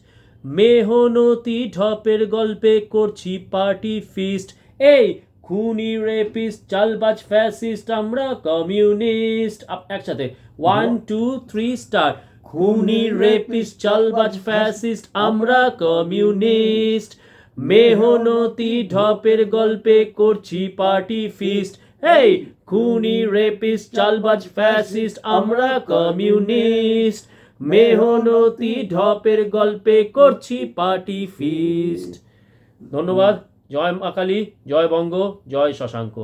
মেহনতি ঢপের গল্পে করছি পার্টি ফিস্ট। এই খুনি রেপিস্ট চালবাজ ফ্যাসিস্ট আমরা কমিউনিস্ট, একসাথে 1 2 3 স্টার। খুনি রেপিস্ট চালবাজ ফ্যাসিস্ট আমরা কমিউনিস্ট, মেহনতি ঢপের গল্পে করছি পার্টি ফিস্ট। এই খুনি রেপিস্ট চালবাজ ফ্যাসিস্ট আমরা কমিউনিস্ট, মেহনতি ঢপের গল্পে করছি পার্টি ফিস্ট। ধন্যবাদ। জয় মা কালী, জয় বঙ্গ, জয় শশাঙ্ক।